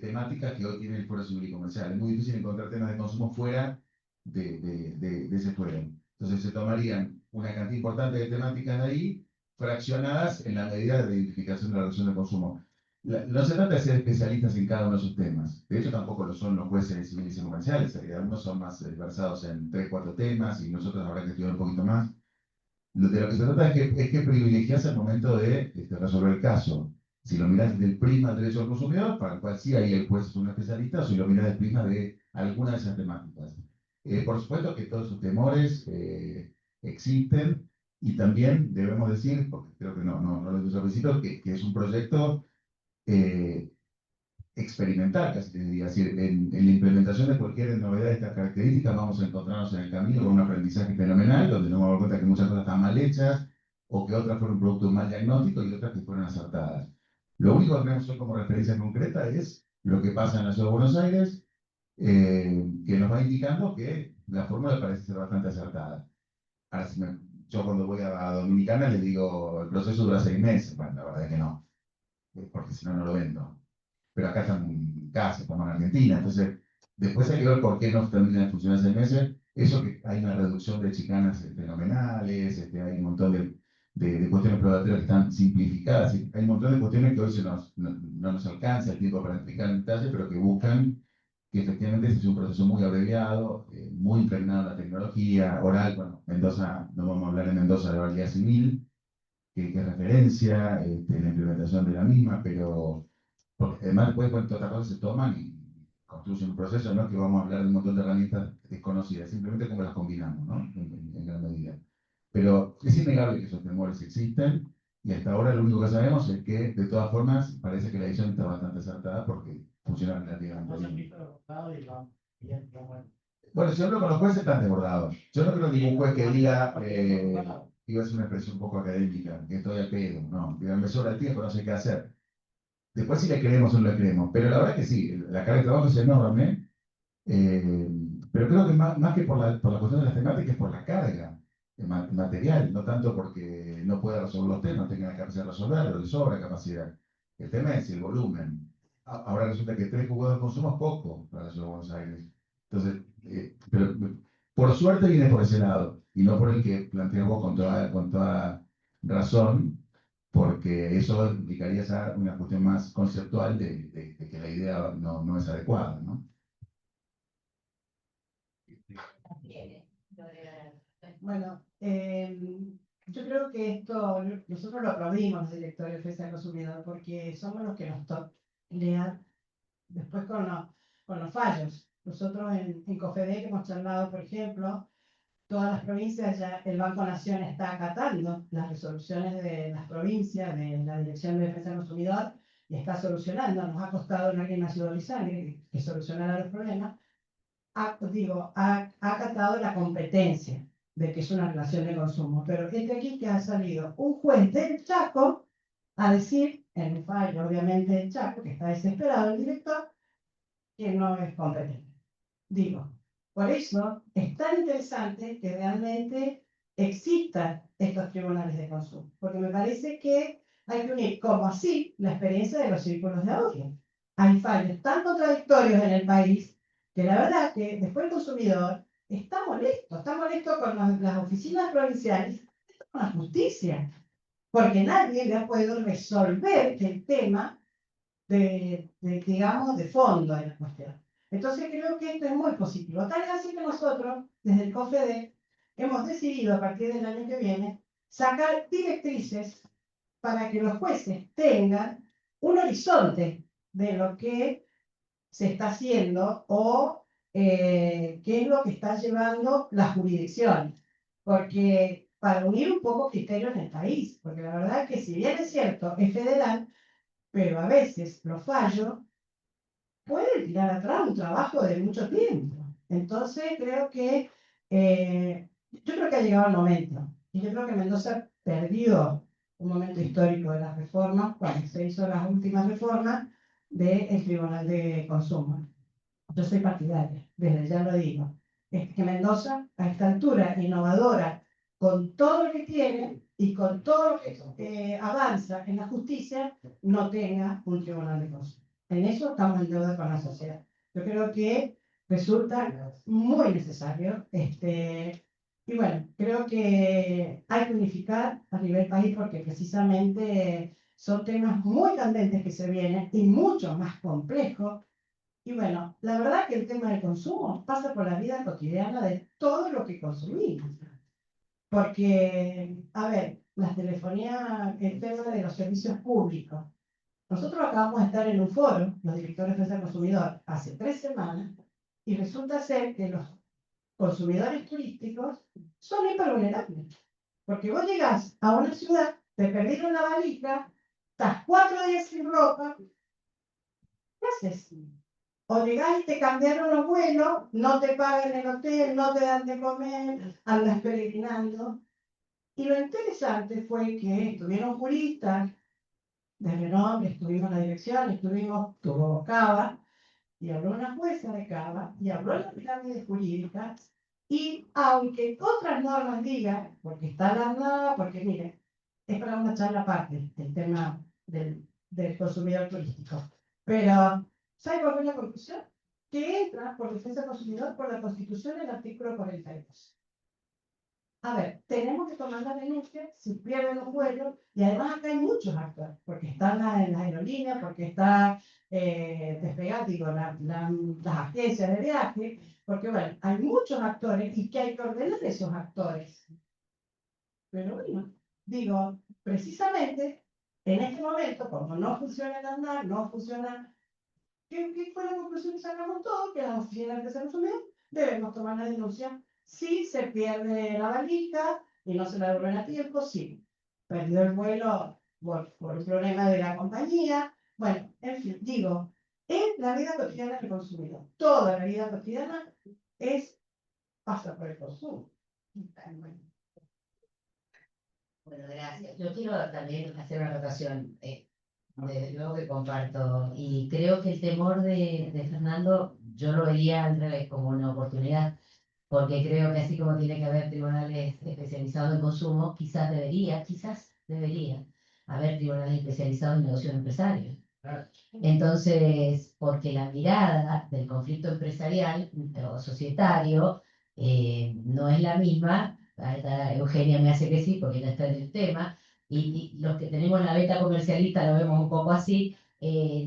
temáticas que hoy tiene el Foro Civil y Comercial. Es muy difícil encontrar temas de consumo fuera de ese fuero. Entonces se tomarían una cantidad importante de temáticas de ahí, fraccionadas en la medida de identificación de la relación de consumo. No se trata de ser especialistas en cada uno de esos temas. De hecho, tampoco lo son los jueces civiles y comerciales. Algunos son más versados en 3, 4 temas y nosotros habrá que estudiar un poquito más. De lo que se trata es que privilegias el momento de resolver el caso. Si lo miras desde el prisma del derecho al consumidor, para el cual sí ahí el juez es un especialista, o si lo miras desde el prisma de alguna de esas temáticas. Por supuesto que todos sus temores existen y también debemos decir, porque creo que no lo he dicho al principio, que es un proyecto experimental, casi te diría. Es decir, en la implementación de cualquier novedad de estas características vamos a encontrarnos en el camino con un aprendizaje fenomenal, donde nos vamos a dar cuenta que muchas cosas están mal hechas, o que otras fueron producto de un mal diagnóstico y otras que fueron acertadas. Lo único que tenemos hoy como referencia concreta es lo que pasa en la ciudad de Buenos Aires, que nos va indicando que la fórmula parece ser bastante acertada. Ahora, yo cuando voy a Dominicana les digo, el proceso dura 6 meses. Bueno, la verdad es que no, porque si no, no lo vendo. Pero acá están en casa, estamos en Argentina. Entonces, después hay que ver por qué no terminan de funcionar 6 meses. Eso que hay una reducción de chicanas fenomenales, hay un montón de cuestiones probatorias que están simplificadas. Hay un montón de cuestiones que hoy no nos alcanza el tiempo para explicar en detalle, pero que buscan que efectivamente ese es un proceso muy abreviado, muy impregnado en la tecnología oral. Bueno, Mendoza, no vamos a hablar en Mendoza de la validad civil, que referencia la implementación de la misma, pero porque además después cuántas otras cosas se toman y construyen un proceso, no es que vamos a hablar de un montón de herramientas desconocidas, simplemente cómo las combinamos, ¿no? En gran medida. Pero es innegable que esos temores existen y hasta ahora lo único que sabemos es que de todas formas parece que la decisión está bastante acertada porque funciona relativamente No se han bien. visto derrotados y van bien, bueno. Bueno, si hablo con los jueces están desbordados. Yo no creo que ningún juez que diga, iba a ser una expresión un poco académica, que estoy al pedo, no, que me sobra el tiempo, no sé qué hacer. Después si le creemos o no le creemos, pero la verdad que sí, la carga de trabajo es enorme, eh, pero creo que más que por la cuestión de las temáticas es por la carga material, no tanto porque no pueda resolver los temas, tenga la capacidad de resolverlo, le sobra capacidad. El tema es el volumen. Ahora resulta que 3 juzgados de consumo es poco para la ciudad de Buenos Aires. Entonces, pero por suerte viene por ese lado, y no por el que planteas vos con toda razón, porque eso implicaría ya una cuestión más conceptual de que la idea no es adecuada, ¿no? Bueno, yo creo que esto, nosotros lo aplaudimos los directores de defensa del consumidor porque somos los que nos tocan después con los fallos. Nosotros en COFEDEC hemos charlado, por ejemplo, todas las provincias, ya el Banco Nación está acatando las resoluciones de las provincias, de la Dirección de Defensa del Consumidor, y está solucionando. Nos ha costado lágrimas, sudor y sangre que solucionara los problemas. Ha acatado la competencia de que es una relación de consumo. Pero aquí que ha salido un juez del Chaco a decir, en un fallo obviamente del Chaco, que está desesperado el director, que no es competente. Por eso es tan interesante que realmente existan estos tribunales de consumo, porque me parece que hay que unir, como así, la experiencia de los círculos de ahorro. Hay fallos tan contradictorios en el país que la verdad que después el consumidor está molesto con las oficinas provinciales, con la justicia, porque nadie le ha podido resolver el tema digamos, de fondo de la cuestión. Entonces creo que esto es muy positivo. Tal es así que nosotros, desde el COFEDE, hemos decidido a partir del año que viene sacar directrices para que los jueces tengan un horizonte de lo que se está haciendo o qué es lo que está llevando las jurisdicciones. Porque para unir un poco criterios en el país, porque la verdad es que si bien es cierto, es federal, pero a veces los fallos pueden tirar atrás un trabajo de mucho tiempo. Entonces yo creo que ha llegado el momento. Y yo creo que Mendoza perdió un momento histórico de las reformas cuando se hizo las últimas reformas del Tribunal de Consumo. Yo soy partidaria, desde ya lo digo. Es que Mendoza, a esta altura, innovadora, con todo lo que tiene y con todo lo que avanza en la justicia, no tenga un tribunal de consumo. En eso estamos en deuda con la sociedad. Yo creo que resulta muy necesario. Y bueno, creo que hay que unificar a nivel país porque precisamente son temas muy candentes que se vienen y mucho más complejos. Y bueno, la verdad que el tema del consumo pasa por la vida cotidiana de todo lo que consumimos. Porque, a ver, la telefonía, el tema de los servicios públicos. Nosotros acabamos de estar en un foro, los directores de defensa del consumidor, hace 3 semanas, y resulta ser que los consumidores turísticos son hipervulnerables. Porque vos llegás a una ciudad, te perdieron la valija, estás 4 días sin ropa, ¿qué haces? O llegás y te cambiaron los vuelos, no te pagan el hotel, no te dan de comer, andas peregrinando. Y lo interesante fue que estuvieron juristas de renombre, estuvimos en la dirección, tuvo Cava, y habló una jueza de Cava, y habló la pirámide jurídica, y aunque otras normas digan, porque está la norma, porque miren, es para una charla aparte, el tema del consumidor turístico. Pero, ¿sabe cuál es la conclusión? Que entra por defensa del consumidor por la Constitución el artículo 42. A ver, tenemos que tomar la denuncia si pierden los vuelos, y además acá hay muchos actores, porque están en las aerolíneas, porque está Despegar, digo, las agencias de viaje, porque bueno, hay muchos actores y que hay que ordenar esos actores. Pero bueno, digo, precisamente en este momento, como no funciona el andar, no funciona. ¿Qué fue la conclusión que sacamos todos? Que las oficinas de consumidor debemos tomar la denuncia. Si se pierde la valija y no se la devuelven a tiempo, sí. Perdió el vuelo por un problema de la compañía. Bueno, en fin, digo, en la vida cotidiana del consumidor, toda la vida cotidiana pasa por el consumo. Bueno, gracias. Yo quiero también hacer una anotación. Desde luego que comparto. Y creo que el temor de Fernando, yo lo vería al revés, como una oportunidad, porque creo que así como tiene que haber tribunales especializados en consumo, quizás debería haber tribunales especializados en negocio empresario. Claro. Entonces, porque la mirada del conflicto empresarial o societario no es la misma, ahorita Eugenia me hace que sí, porque ella está en el tema, y los que tenemos la beta comercialista lo vemos un poco así,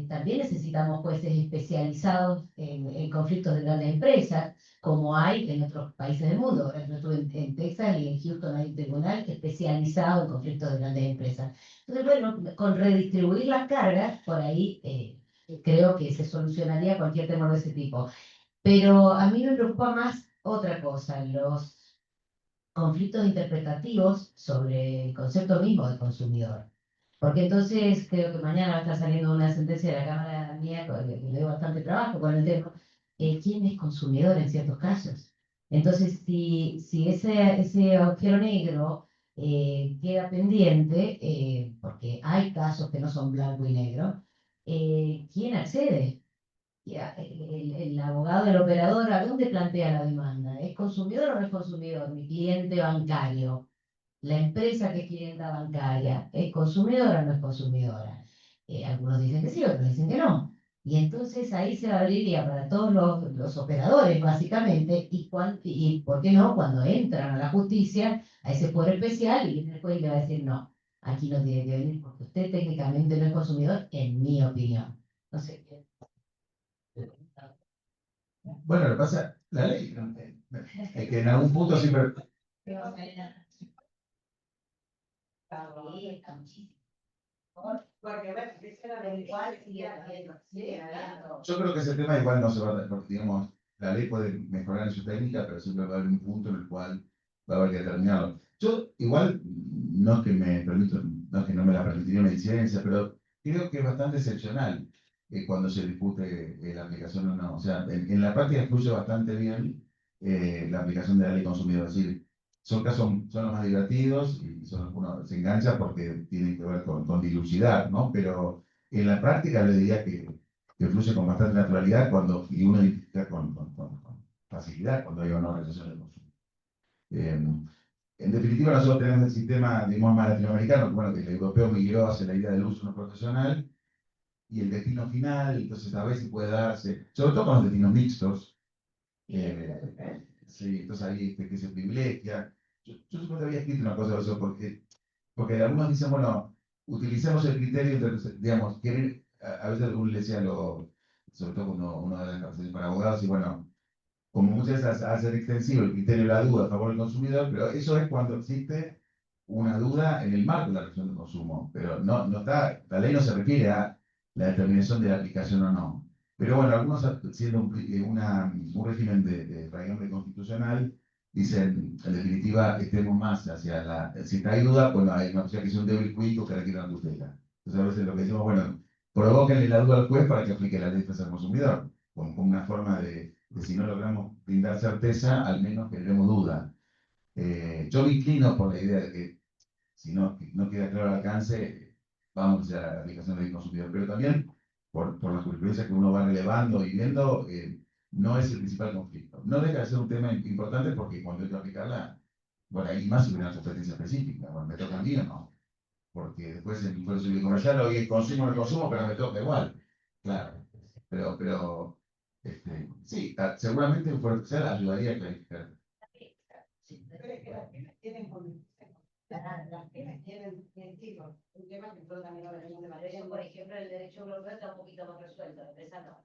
también necesitamos jueces especializados en conflictos de grandes empresas, como hay en otros países del mundo. Por ejemplo, estuve en Texas y en Houston hay un tribunal especializado en conflictos de grandes empresas. Entonces, bueno, con redistribuir las cargas, por ahí creo que se solucionaría cualquier temor de ese tipo. Pero a mí me preocupa más otra cosa, los conflictos interpretativos sobre el concepto mismo de consumidor. Porque entonces creo que mañana va a estar saliendo una sentencia de la Cámara mía, que le doy bastante trabajo con el tema, quién es consumidor en ciertos casos. Entonces, si ese agujero negro queda pendiente, porque hay casos que no son blanco y negro, ¿quién accede? El abogado del operador, ¿a dónde plantea la demanda? ¿Es consumidor o no es consumidor? Mi cliente bancario, la empresa que es clienta bancaria, ¿es consumidora o no es consumidora? Algunos dicen que sí, otros dicen que no. Y entonces ahí se abriría para todos los operadores, básicamente, y ¿por qué no? Cuando entran a la justicia, a ese poder especial, y viene el juez y le va a decir, no, aquí no tiene que venir porque usted técnicamente no es consumidor, en mi opinión. No sé. Bueno, lo que pasa, la ley, es que en algún punto siempre, Porque bueno, ese era del igual sigue habiendo, yo creo que ese tema igual no se va a, porque digamos, la ley puede mejorar en su técnica, pero siempre va a haber un punto en el cual va a haber que determinarlo. Yo igual, no es que me permito, no es que no me la permitiría una licencia, pero creo que es bastante excepcional cuando se discute la aplicación o no. O sea, en la práctica fluye bastante bien la aplicación de la ley consumidor. Es decir, son los más divertidos y son los que uno se engancha porque tienen que ver con dilucidar, ¿no? Pero en la práctica le diría que fluye con bastante naturalidad y uno identifica con facilidad cuando hay una organización de consumo. En definitiva, nosotros tenemos el sistema, digamos, más latinoamericano, que bueno, que el europeo migró hacia la idea del uso no profesional y el destino final, entonces a veces puede darse, sobre todo con los destinos mixtos, sí, entonces ahí que se privilegia. Yo supongo había escrito una cosa de eso, porque algunos dicen, bueno, utilicemos el criterio, entonces, digamos, a veces algunos le decían, sobre todo cuando uno da las capacitaciones para abogados, y bueno, como muchas veces hacen extensivo el criterio de la duda a favor del consumidor, pero eso es cuando existe una duda en el marco de la relación de consumo, pero no está, la ley no se refiere a la determinación de la aplicación o no. Pero bueno, algunos, siendo un régimen de raigambre constitucional, dicen, en definitiva, estemos más hacia si hay duda, bueno, hay una opción que es un débil juicio que requiere una tutela. Entonces a veces lo que decimos, bueno, provóquenle la duda al juez para que aplique la ley de al consumidor, como una forma de si no logramos brindar certeza, al menos generemos duda. Yo me inclino por la idea de que si no queda claro el alcance, vamos a la aplicación del consumidor, pero también por la jurisprudencia que uno va relevando y viendo, no es el principal conflicto. No deja de ser un tema importante porque cuando hay que aplicarla, bueno, ahí más sobre una competencia específica, bueno, me toca a mí o no, porque después en el impuesto civil y comercial hoy el consumo no el consumo, pero me toca igual, claro, pero sí, seguramente un fuero especial ayudaría a clarificar. Pero es que las pymes tienen las pymes tienen chicos, un tema que nosotros también lo venimos de Pero, materia. por ejemplo, el derecho europeo está un poquito más resuelto, la empresa no.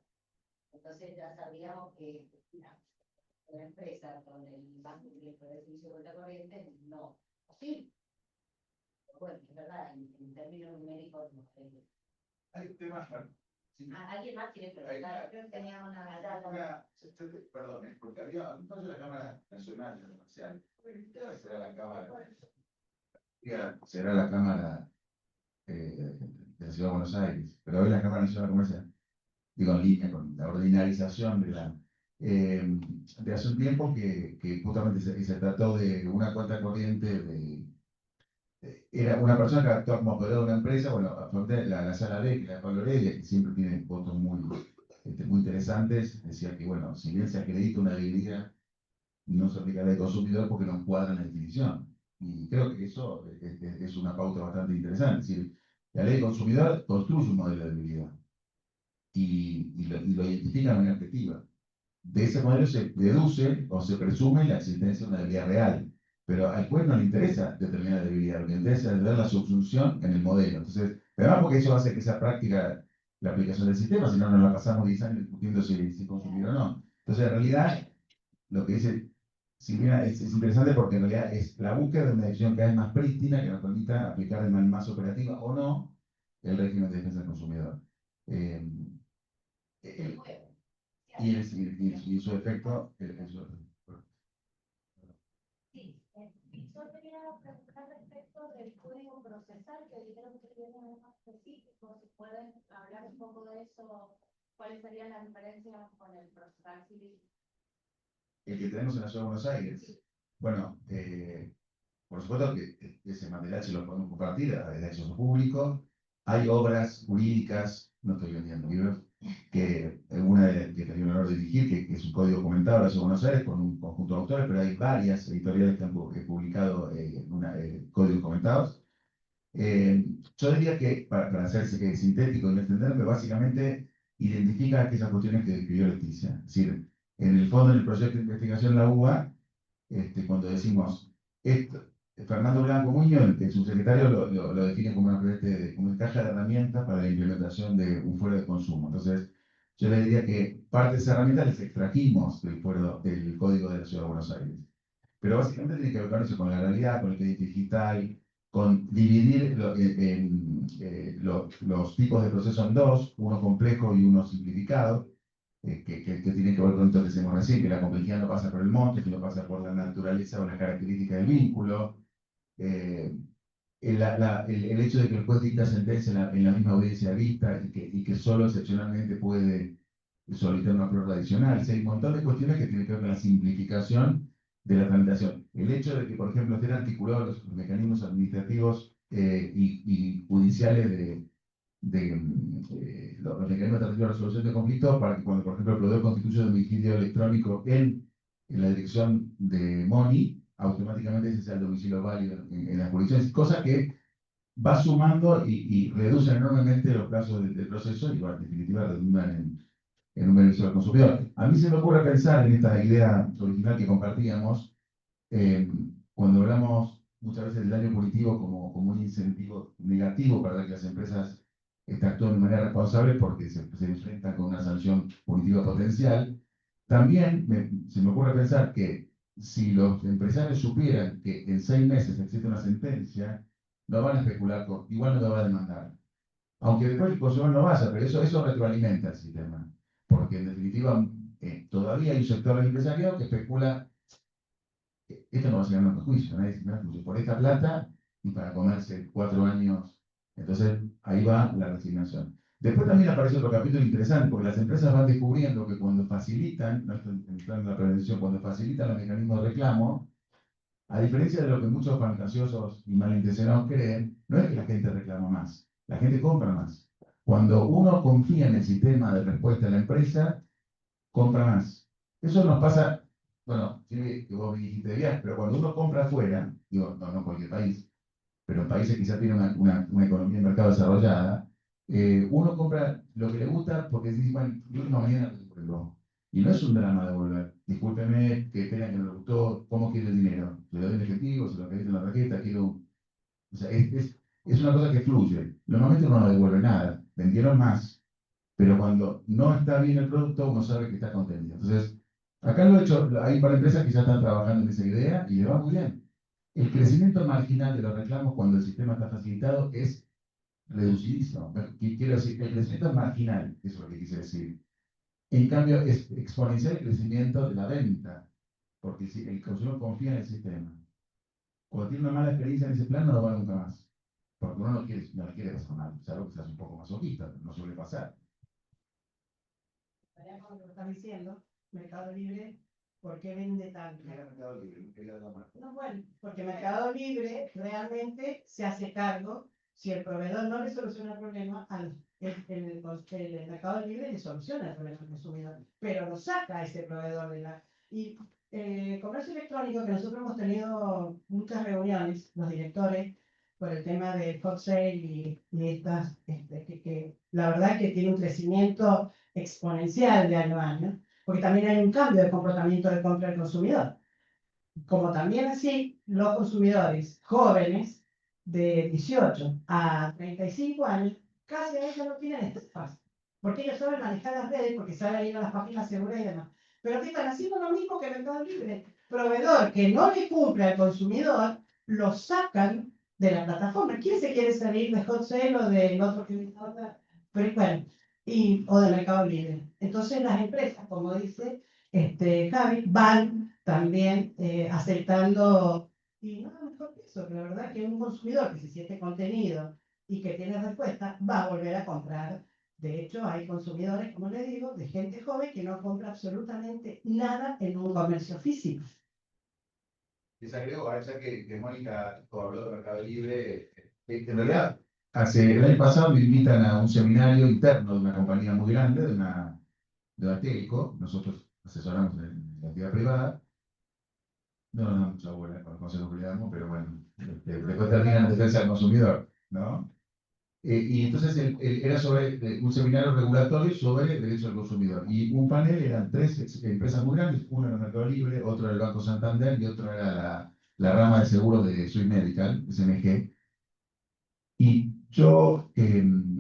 Entonces ya sabríamos que la empresa con el banco directo de servicio de cuenta corriente no. Sí. Bueno, es verdad, en términos numéricos no. Hay un tema, bueno, sí. ¿Alguien más quiere preguntar? Yo tenía una data. Perdón, porque había un fallo de la Cámara Nacional de Comercial. Será la Cámara. Será la Cámara de la Ciudad de Buenos Aires, pero hoy la Cámara Nacional de Comercial, digo en línea con la ordinarización de hace un tiempo que justamente se trató de una cuenta corriente era una persona que actuaba como apoderado de una empresa, bueno, actualmente la sala D, que es la de Pablo Heredia, que siempre tiene votos muy interesantes, decía que, bueno, si bien se acredita una debilidad, no se aplica al consumidor porque no encuadra en la definición. Y creo que eso es una pauta bastante interesante. Es decir, la ley del consumidor construye un modelo de debilidad y lo identifica de manera objetiva. De ese modelo se deduce o se presume la existencia de una debilidad real, pero al juez no le interesa determinar debilidad, lo que le interesa es ver la subsunción en el modelo. Entonces, además porque eso hace que sea práctica la aplicación del sistema, si no nos la pasamos 10 años discutiendo si consumir o no. Entonces, en realidad, lo que dice Silvina es interesante porque en realidad es la búsqueda de una decisión cada vez más prístina que nos permita aplicar de manera más operativa o no el régimen de defensa del consumidor. Eh, el- y su efecto, Sí, yo quería preguntar respecto del código procesal, que dijeron que tiene algo más específico, si pueden hablar un poco de eso, cuáles serían las diferencias con el procesal civil. el que tenemos en la Ciudad de Buenos Aires. Bueno, por supuesto que ese material se lo podemos compartir, es de acceso público. Hay obras jurídicas, no estoy vendiendo libros, que una que tenía el honor de dirigir, que es un código comentado de la Ciudad de Buenos Aires con un conjunto de autores, pero hay varias editoriales que han publicado códigos comentados. Yo diría que, para ser sintético y no extenderme, básicamente identifica aquellas cuestiones que describió Leticia. Es decir, en el fondo, en el proyecto de investigación de la UBA, cuando decimos esto, Fernando Blanco Muñoz, el subsecretario, lo define como una caja de herramientas para la implementación de un fuero de consumo. Entonces, yo le diría que parte de esas herramientas las extrajimos del Código de la Ciudad de Buenos Aires. Pero básicamente tiene que ver con eso, con la realidad, con el crédito digital, con dividir los tipos de proceso en dos, uno complejo y uno simplificado, que tiene que ver con esto que decimos recién, que la complejidad no pasa por el monte, sino pasa por la naturaleza o las características del vínculo. Eh, el hecho de que el juez dicta sentencia en la misma audiencia vista y que solo excepcionalmente puede solicitar una prórroga adicional. Sí, hay un montón de cuestiones que tienen que ver con la simplificación de la tramitación. El hecho de que, por ejemplo, estén articulados los mecanismos administrativos y judiciales los mecanismos de resolución de conflictos para que cuando, por ejemplo, el proveedor constituye un domicilio electrónico en la dirección de MONI, automáticamente ese sea el domicilio válido en las jurisdicciones, cosa que va sumando y reduce enormemente los plazos del proceso y, bueno, en definitiva, redundan en un beneficio del consumidor. A mí se me ocurre pensar en esta idea original que compartíamos, cuando hablamos muchas veces del daño punitivo como un incentivo negativo para que las empresas actúen de manera responsable porque se enfrentan con una sanción punitiva potencial. También se me ocurre pensar que si los empresarios supieran que en 6 meses existe una sentencia, no van a especular igual no lo va a demandar. Aunque después el consumidor no vaya, pero eso retroalimenta el sistema. Porque en definitiva todavía hay un sector del empresariado que especula esto no va a ser un juicio, nadie se me por esta plata y para comerse 4 años. Entonces, ahí va la resignación. Después también aparece otro capítulo interesante, porque las empresas van descubriendo que cuando facilitan, no estoy entrando en la prevención, cuando facilitan los mecanismos de reclamo, a diferencia de lo que muchos fantasiosos y malintencionados creen, no es que la gente reclama más, la gente compra más. Cuando uno confía en el sistema de respuesta de la empresa, compra más. Eso nos pasa, bueno, sí, que vos dijiste de viaje, pero cuando uno compra afuera, digo, no en cualquier país, pero en países que quizás tienen una economía de mercado desarrollada, uno compra lo que le gusta porque dice, bueno, yo una mañana lo devuelvo. Y no es un drama devolver. Discúlpeme, qué pena que no le gustó, ¿cómo quiere el dinero? ¿Se lo doy en efectivo? ¿Se lo acredito en la tarjeta? Quiero... O sea, es una cosa que fluye. Normalmente uno no devuelve nada. Vendieron más, pero cuando no está bien el producto, uno sabe que está contenido. Entonces, acá lo he hecho, hay un par de empresas que ya están trabajando en esa idea y le va muy bien. El crecimiento marginal de los reclamos cuando el sistema está facilitado es reducidísimo. Quiero decir, el crecimiento es marginal, eso es lo que quise decir. En cambio, es exponencial el crecimiento de la venta, porque si el consumidor confía en el sistema. Cuando tiene una mala experiencia en ese plan, no lo va nunca más. Porque uno no le quiere pasar mal. Es algo que se hace un poco masoquista, no suele pasar. Como lo estás diciendo, Mercado Libre ¿Por qué vende tanto? No, bueno, porque Mercado Libre realmente se hace cargo, si el proveedor no le soluciona el problema, el Mercado Libre le soluciona el problema al consumidor, pero lo saca a ese proveedor de la... Y comercio electrónico, que nosotros hemos tenido muchas reuniones, los directores, por el tema de hot sale y estas, que la verdad que tiene un crecimiento exponencial de año a año, porque también hay un cambio de comportamiento de compra del consumidor. Como también así, los consumidores jóvenes de 18 a 35 años, casi a ellos no tienen este espacio, porque ellos saben manejar las redes, porque saben ir a las páginas seguras y demás. Pero que están haciendo lo mismo que Mercado Libre. Proveedor que no le cumple al consumidor, lo sacan de la plataforma. ¿Quién se quiere salir de Hot Sale o del otro que me falta? Pero bueno, o de Mercado Libre. Entonces las empresas, como dice Javi, van también aceptando, y nada mejor que eso, que la verdad que un consumidor que se siente contenido y que tiene respuesta, va a volver a comprar. De hecho, hay consumidores, como les digo, de gente joven que no compra absolutamente nada en un comercio físico. Les agrego, ahora ya que Mónica habló de Mercado Libre, en realidad, el año pasado me invitan a un seminario interno de una compañía muy grande, de una telco, nosotros asesoramos en la actividad privada, no mucha buena con los consejos que le damos, pero bueno, después terminan en defensa del consumidor, ¿no? Y entonces era sobre un seminario regulatorio sobre derecho al consumidor. Y un panel eran tres empresas muy grandes, una era Mercado Libre, otro era el Banco Santander y otro era la rama de seguros de Swiss Medical, SMG. Y yo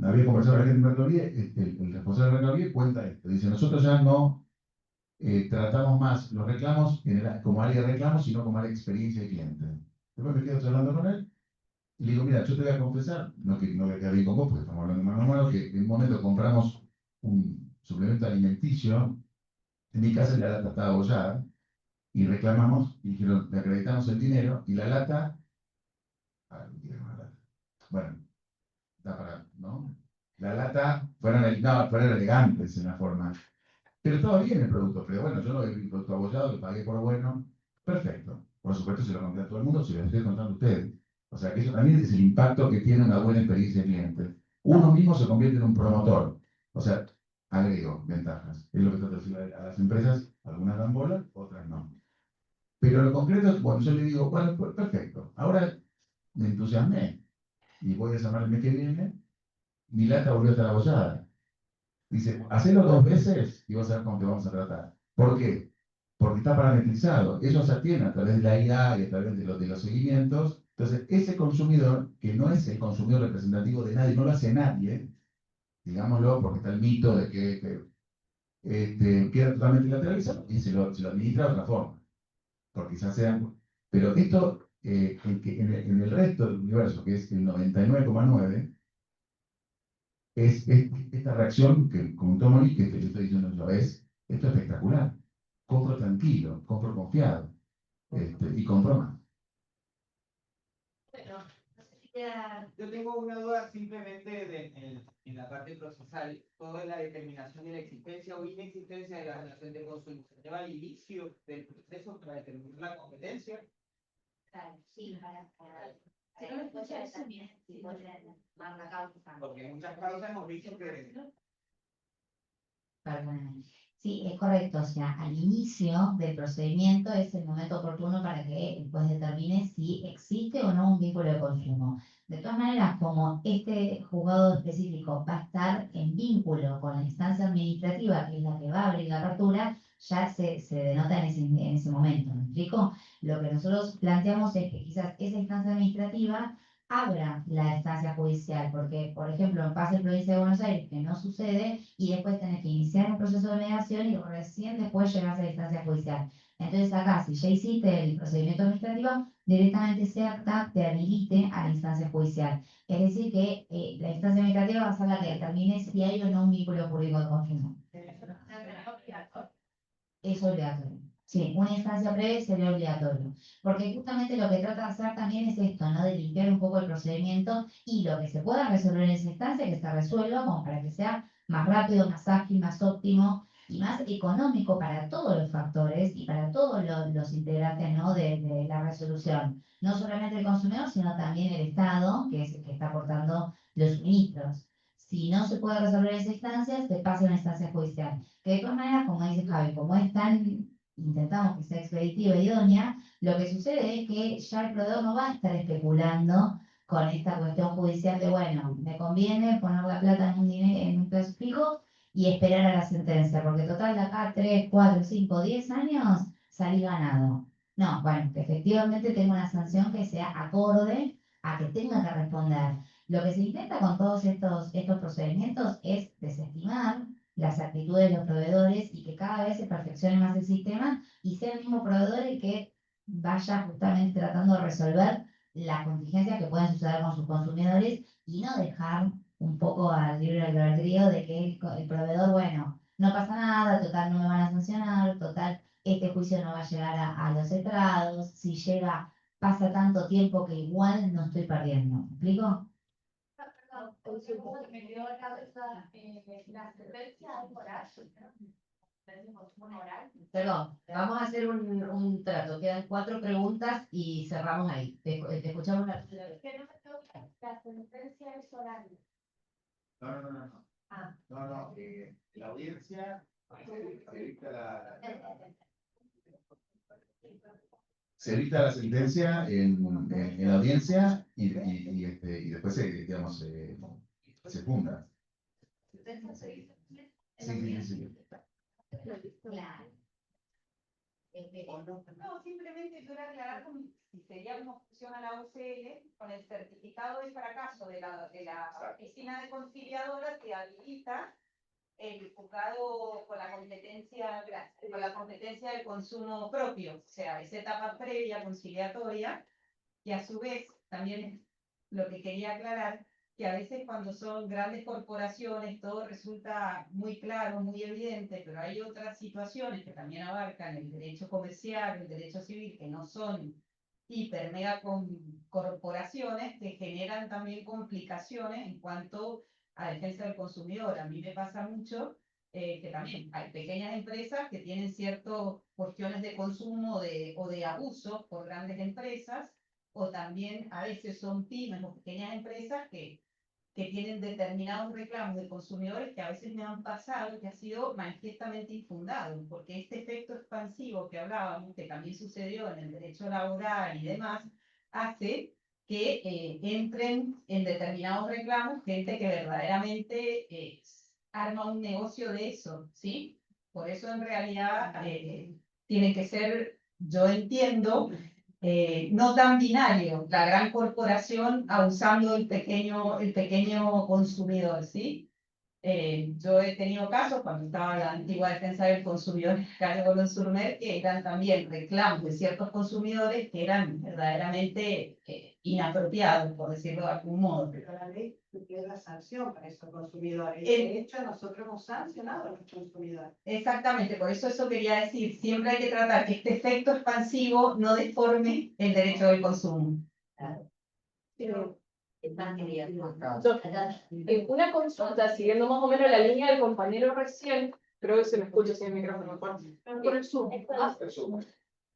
había conversado con la gente de Mercado Libre, el responsable de Mercado Libre cuenta esto, dice, nosotros ya no tratamos más los reclamos como área de reclamos, sino como área de experiencia de cliente. Después me quedo charlando con él. Y le digo, mira, yo te voy a confesar, no voy a quedar bien con vos, porque estamos hablando de mano a mano, que en un momento compramos un suplemento alimenticio, en mi casa la lata estaba abollada, y reclamamos, y dijeron, le acreditamos el dinero, y la lata, bueno, da para, ¿no? La lata, fueron elegantes en la forma, pero estaba bien el producto, pero bueno, yo no vi el producto abollado, lo pagué por bueno, perfecto. Por supuesto, se lo conté a todo el mundo, se lo estoy contando a ustedes. O sea, que eso también es el impacto que tiene una buena experiencia de cliente. Uno mismo se convierte en un promotor. O sea, agrego ventajas. Es lo que trato de decir a las empresas, algunas dan bola, otras no. Pero lo concreto es, bueno, yo le digo, bueno, pues perfecto. Ahora me entusiasmé y voy a llamar el mes que viene, mi lata volvió a estar abollada. Dice, hacelo 2 veces y vas a ver cómo te vamos a tratar. ¿Por qué? Porque está parametrizado. Eso se atiende a través de la IA y a través de los seguimientos. Entonces, ese consumidor, que no es el consumidor representativo de nadie, no lo hace nadie, digámoslo, porque está el mito de que queda totalmente lateralizado y se lo administra de otra forma. Porque quizás sean. Pero esto, en el resto del universo, que es el 99,9, es esta reacción que comentó Moni, que te estoy diciendo yo, esto es espectacular. Compro tranquilo, compro confiado, y compro más. Bueno, no sé si queda... Yo tengo una duda simplemente en la parte procesal, toda la determinación de la existencia o inexistencia de la relación de consumo. ¿Se lleva al inicio del proceso para determinar la competencia? Claro, sí, para después ya también si pueden dar la causa. Porque en muchas causas hemos visto que... Perdóname. Sí, es correcto. O sea, al inicio del procedimiento es el momento oportuno para que el juez determine si existe o no un vínculo de consumo. De todas maneras, como este juzgado específico va a estar en vínculo con la instancia administrativa, que es la que va a abrir la apertura, ya se denota en ese momento. ¿Me explico? Lo que nosotros planteamos es que quizás esa instancia administrativa abra la instancia judicial, porque, por ejemplo, en Paz en Provincia de Buenos Aires, que no sucede, y después tenés que iniciar un proceso de mediación y recién después llegas a la instancia judicial. Entonces, acá, si ya hiciste el procedimiento administrativo, directamente ese acta te habilite a la instancia judicial. Es decir, que la instancia administrativa va a ser la que determine si hay o no un vínculo jurídico de consumo. Es obligatorio. Sí, una instancia previa sería obligatorio. Porque justamente lo que trata de hacer también es esto, ¿no? De limpiar un poco el procedimiento y lo que se pueda resolver en esa instancia, que se resuelva como para que sea más rápido, más ágil, más óptimo y más económico para todos los factores y para todos resolución. No solamente el consumidor, sino también el Estado, que es el que está aportando los suministros. Si no se puede resolver esa instancia, se pasa a una instancia judicial. Que de todas maneras, como dice Javi, como es tan, intentamos que sea expeditiva y idónea, lo que sucede es que ya el proveedor no va a estar especulando con esta cuestión judicial de, bueno, me conviene poner la plata en un dinero, en un plazo fijo y esperar a la sentencia, porque total de acá 3, 4, 5, 10 años salí ganado. No, bueno, que efectivamente tenga una sanción que sea acorde a que tenga que responder. Lo que se intenta con todos estos procedimientos es desestimar las actitudes de los proveedores y que cada vez se perfeccione más el sistema y sea el mismo proveedor el que vaya justamente tratando de resolver las contingencias que pueden suceder con sus consumidores y no dejar un poco al libre albedrío de que el proveedor, bueno, no pasa nada, total no me van a sancionar, total este juicio no va a llegar a los estrados, si llega pasa tanto tiempo que igual no estoy perdiendo. ¿Me explico? Me quedó la cabeza la sentencia oral. Perdón, vamos a hacer un trato. Quedan 4 preguntas y cerramos ahí. Te escuchamos la. Que no me quedó claro, la sentencia es oral. No. Ah. No, la audiencia se dicta la sentencia en la audiencia y después digamos, se funda. Sí. Claro. No, simplemente yo era aclarar si sería una opción a la UCL con el certificado de fracaso de la oficina de conciliadora que habilita el juzgado con la competencia del consumo propio, o sea, esa etapa previa conciliatoria, y a su vez también lo que quería aclarar, que a veces cuando son grandes corporaciones todo resulta muy claro, muy evidente, pero hay otras situaciones que también abarcan el derecho comercial, el derecho civil, que no son hiper, mega corporaciones, que generan también complicaciones en cuanto a defensa del consumidor. A mí me pasa mucho que también hay pequeñas empresas que tienen ciertas cuestiones de consumo o de abuso por grandes empresas, o también a veces son pymes o pequeñas empresas que tienen determinados reclamos de consumidores que a veces me han pasado que ha sido manifiestamente infundado, porque este efecto expansivo que hablábamos, que también sucedió en el derecho laboral y demás, hace que entren en determinados reclamos gente que verdaderamente arma un negocio de eso, ¿sí? Por eso en realidad tiene que ser, yo entiendo, no tan binario, la gran corporación abusando del pequeño consumidor, ¿sí? Yo he tenido casos cuando estaba la antigua defensa del consumidor en Calle Bolón Surmer, que eran también reclamos de ciertos consumidores que eran verdaderamente inapropiados, por decirlo de algún modo. Pero la ley tiene la sanción para esos consumidores. De hecho, nosotros hemos sancionado a los consumidores. Exactamente, por eso quería decir, siempre hay que tratar que este efecto expansivo no deforme el derecho del consumo. Una consulta, siguiendo más o menos la línea del compañero recién, creo que se me escucha sin el micrófono. Por el Zoom.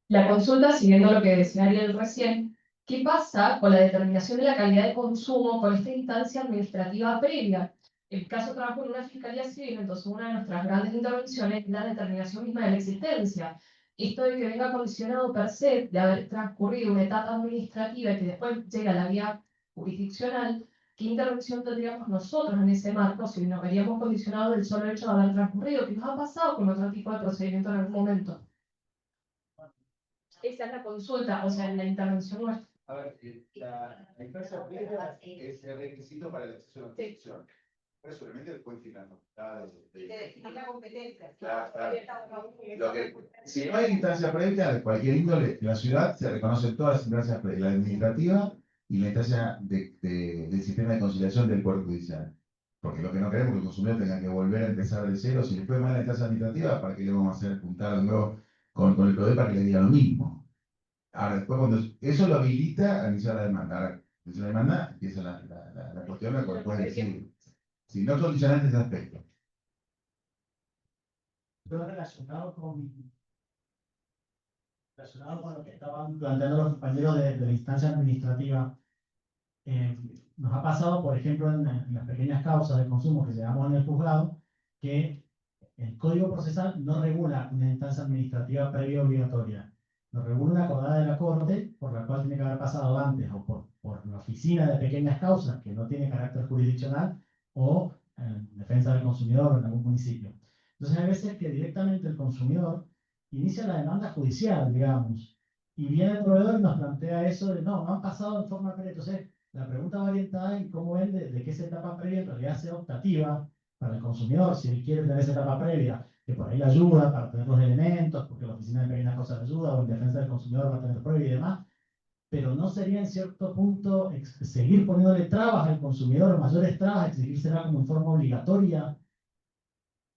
La consulta, siguiendo lo que decía Ariel recién, ¿qué pasa con la determinación de la calidad de consumo con esta instancia administrativa previa? El caso trabajo en una fiscalía civil, entonces una de nuestras grandes intervenciones es la determinación misma de la existencia. Esto de que venga condicionado per se, de haber transcurrido una etapa administrativa y que después llega a la vía jurisdiccional, ¿qué intervención tendríamos nosotros en ese marco si nos veríamos condicionados del solo hecho de haber transcurrido? ¿Qué nos ha pasado con otro tipo de procedimiento en algún momento? Esa es la consulta, o sea, en la intervención nuestra. A ver, la instancia previa es el requisito para el acceso a la jurisdicción. Pero solamente después de la facultad Y de definir la competencia. Claro. Si no hay instancia previa de cualquier índole, en la ciudad se reconocen todas las instancias previas, la administrativa y la instancia del sistema de conciliación del Poder Judicial. Porque lo que no queremos es que el consumidor tenga que volver a empezar de cero. Si le fue mal la instancia administrativa, ¿para qué le vamos a hacer juntar de nuevo con el proveedor para que le diga lo mismo? Ahora, después cuando eso lo habilita a iniciar la demanda. Ahora, inicia la demanda, empieza la cuestión la cual puede decir. Si no condicionante ese aspecto. Todo relacionado con relacionado con lo que estaban planteando los compañeros de la instancia administrativa, nos ha pasado, por ejemplo, en las pequeñas causas de consumo que llevamos en el juzgado, que el Código Procesal no regula una instancia administrativa previa obligatoria. Lo regula una acordada de la Corte, por la cual tiene que haber pasado antes, o por la oficina de pequeñas causas, que no tiene carácter jurisdiccional, o en defensa del consumidor o en algún municipio. Entonces, hay veces que directamente el consumidor inicia la demanda judicial, digamos, y viene el proveedor y nos plantea eso de no han pasado en forma previa. Entonces, la pregunta va orientada en cómo ven de que esa etapa previa en realidad sea optativa para el consumidor, si él quiere tener esa etapa previa, que por ahí le ayuda para tener los elementos, porque la oficina de pequeñas cosas le ayuda, o en defensa del consumidor va a tener prueba y demás, pero no sería en cierto punto seguir poniéndole trabas al consumidor, mayores trabas, exigírsela como en forma obligatoria.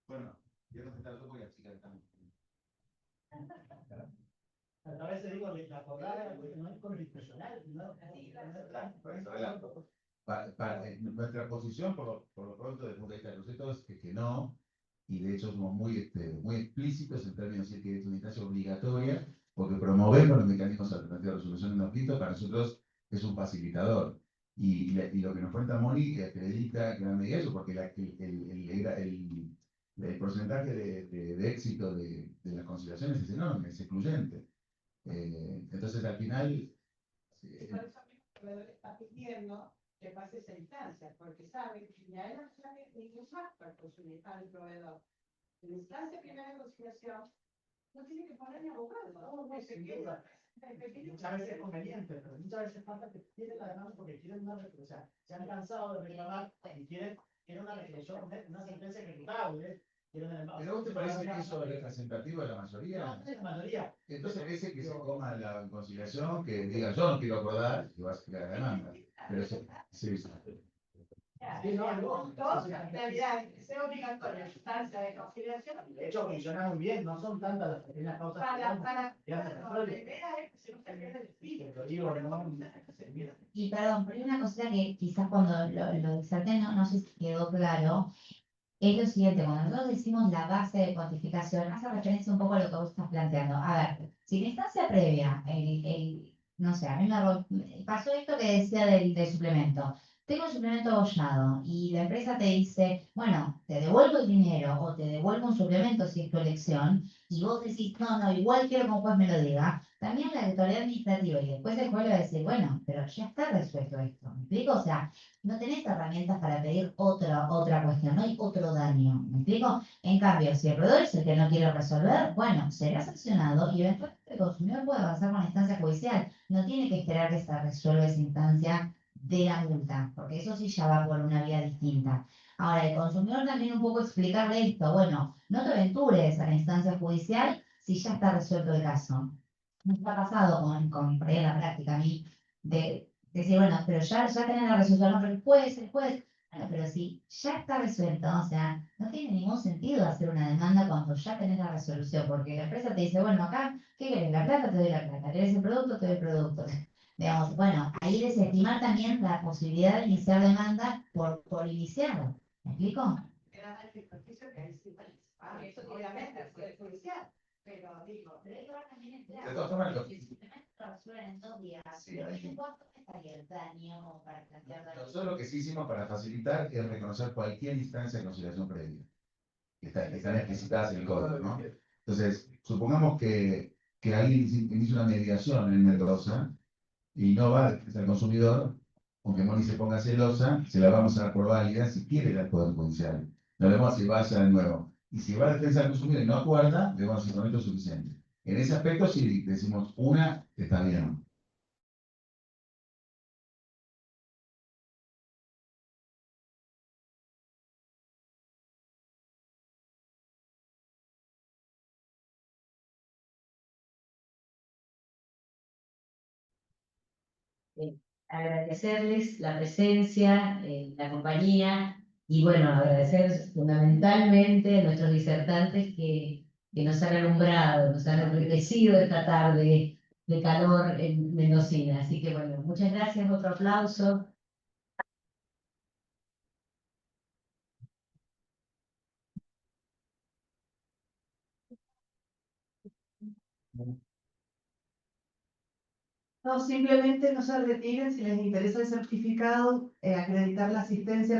Bueno, yo no te voy a explicar también. A veces digo, la acordada no es jurisdiccional, no Nuestra posición, por lo pronto, desde el punto de vista de los sectores, es que no, y de hecho somos muy, muy explícitos en términos de decir que es una instancia obligatoria, porque promovemos los mecanismos alternativos de resolución de conflictos, para nosotros es un facilitador. Y lo que nos cuenta Moni acredita gran medida eso, porque el porcentaje de éxito de las conciliaciones es enorme, es excluyente. Entonces, al final, Por eso mismo el proveedor está pidiendo que pase esa instancia, porque saben que ya él no sabe ningún acto al consumir al proveedor. En la instancia primera de conciliación, no tiene que poner ni abogado, ¿no? Sin duda. Muchas veces es conveniente, pero muchas veces falta que tienen la demanda porque quieren una resolución. O sea, se han cansado de reclamar y quieren una resolución, una sentencia ejecutable. ¿pero vos te parece que eso es representativo de la mayoría? No, no es la mayoría. Entonces, ese que se coma la conciliación, que diga yo no quiero acordar, que va a ser la demanda. Pero eso, sí. Sí, no, Todos en realidad, sea obligatoria la instancia de conciliación. de hecho, funciona muy bien, no son tantas las pequeñas causas que Para, dan. para, Digamos, la idea es que se nos pierde el espíritu. Pero digo, no, Y perdón, pero hay una cosita que quizás cuando lo diserté no sé si quedó claro, es lo siguiente, cuando nosotros decimos la base de cuantificación, hace referencia un poco a lo que vos estás planteando. A ver, si la instancia previa, no sé, a mí pasó esto que decía del suplemento. Tengo un suplemento abollado y la empresa te dice, bueno, te devuelvo el dinero o te devuelvo un suplemento si es tu elección, y vos decís, no, igual quiero que un juez me lo diga. También la autoridad administrativa y después el juez le va a decir, bueno, pero ya está resuelto esto. ¿Me explico? O sea, no tenés herramientas para pedir otra cuestión, no hay otro daño, ¿me explico? En cambio, si el proveedor es el que no quiere resolver, bueno, será sancionado y eventualmente el consumidor puede avanzar con la instancia judicial. No tiene que esperar que se resuelva esa instancia de la multa, porque eso sí ya va por una vía distinta. Ahora, el consumidor también un poco explicarle esto, bueno, no te aventures a la instancia judicial si ya está resuelto el caso. Me está pasado por ahí en la práctica a mí, de decir, bueno, pero ya tenés la resolución, no, pero el juez, bueno, pero si ya está resuelto, o sea, no tiene ningún sentido hacer una demanda cuando ya tenés la resolución, porque la empresa te dice, bueno, acá, ¿qué querés? La plata, te doy la plata, ¿querés el producto? Te doy el producto. Digamos, bueno, ahí desestimar también la posibilidad de iniciar demanda por iniciar. ¿Me explico? Era el ejercicio que es igual. Eso obviamente es el judicial, pero digo, Pero eso también es De claro. todas formas, Si el suplemento lo resuelven en 2 días, Sí. ¿en cuánto estaría el daño o para plantear daño? Nosotros lo que sí hicimos para facilitar es reconocer cualquier instancia de conciliación previa, que están explicitadas en el código, ¿no? Entonces, supongamos que alguien inicia una mediación en Mendoza y no va a defensa del consumidor, aunque Moni se ponga celosa, se la vamos a dar por válida si quiere ir al Poder Judicial. No le vamos a decir vaya de nuevo. Y si va a defensa del consumidor y no acuerda, le vamos a decir con esto es suficiente. En ese aspecto, sí decimos una, está bien. Agradecerles la presencia, la compañía y bueno, agradecer fundamentalmente a nuestros disertantes que nos han alumbrado, nos han enriquecido esta tarde de calor en Mendocina. Así que bueno, muchas gracias, otro aplauso. No, simplemente no se retiren si les interesa el certificado, acreditar la asistencia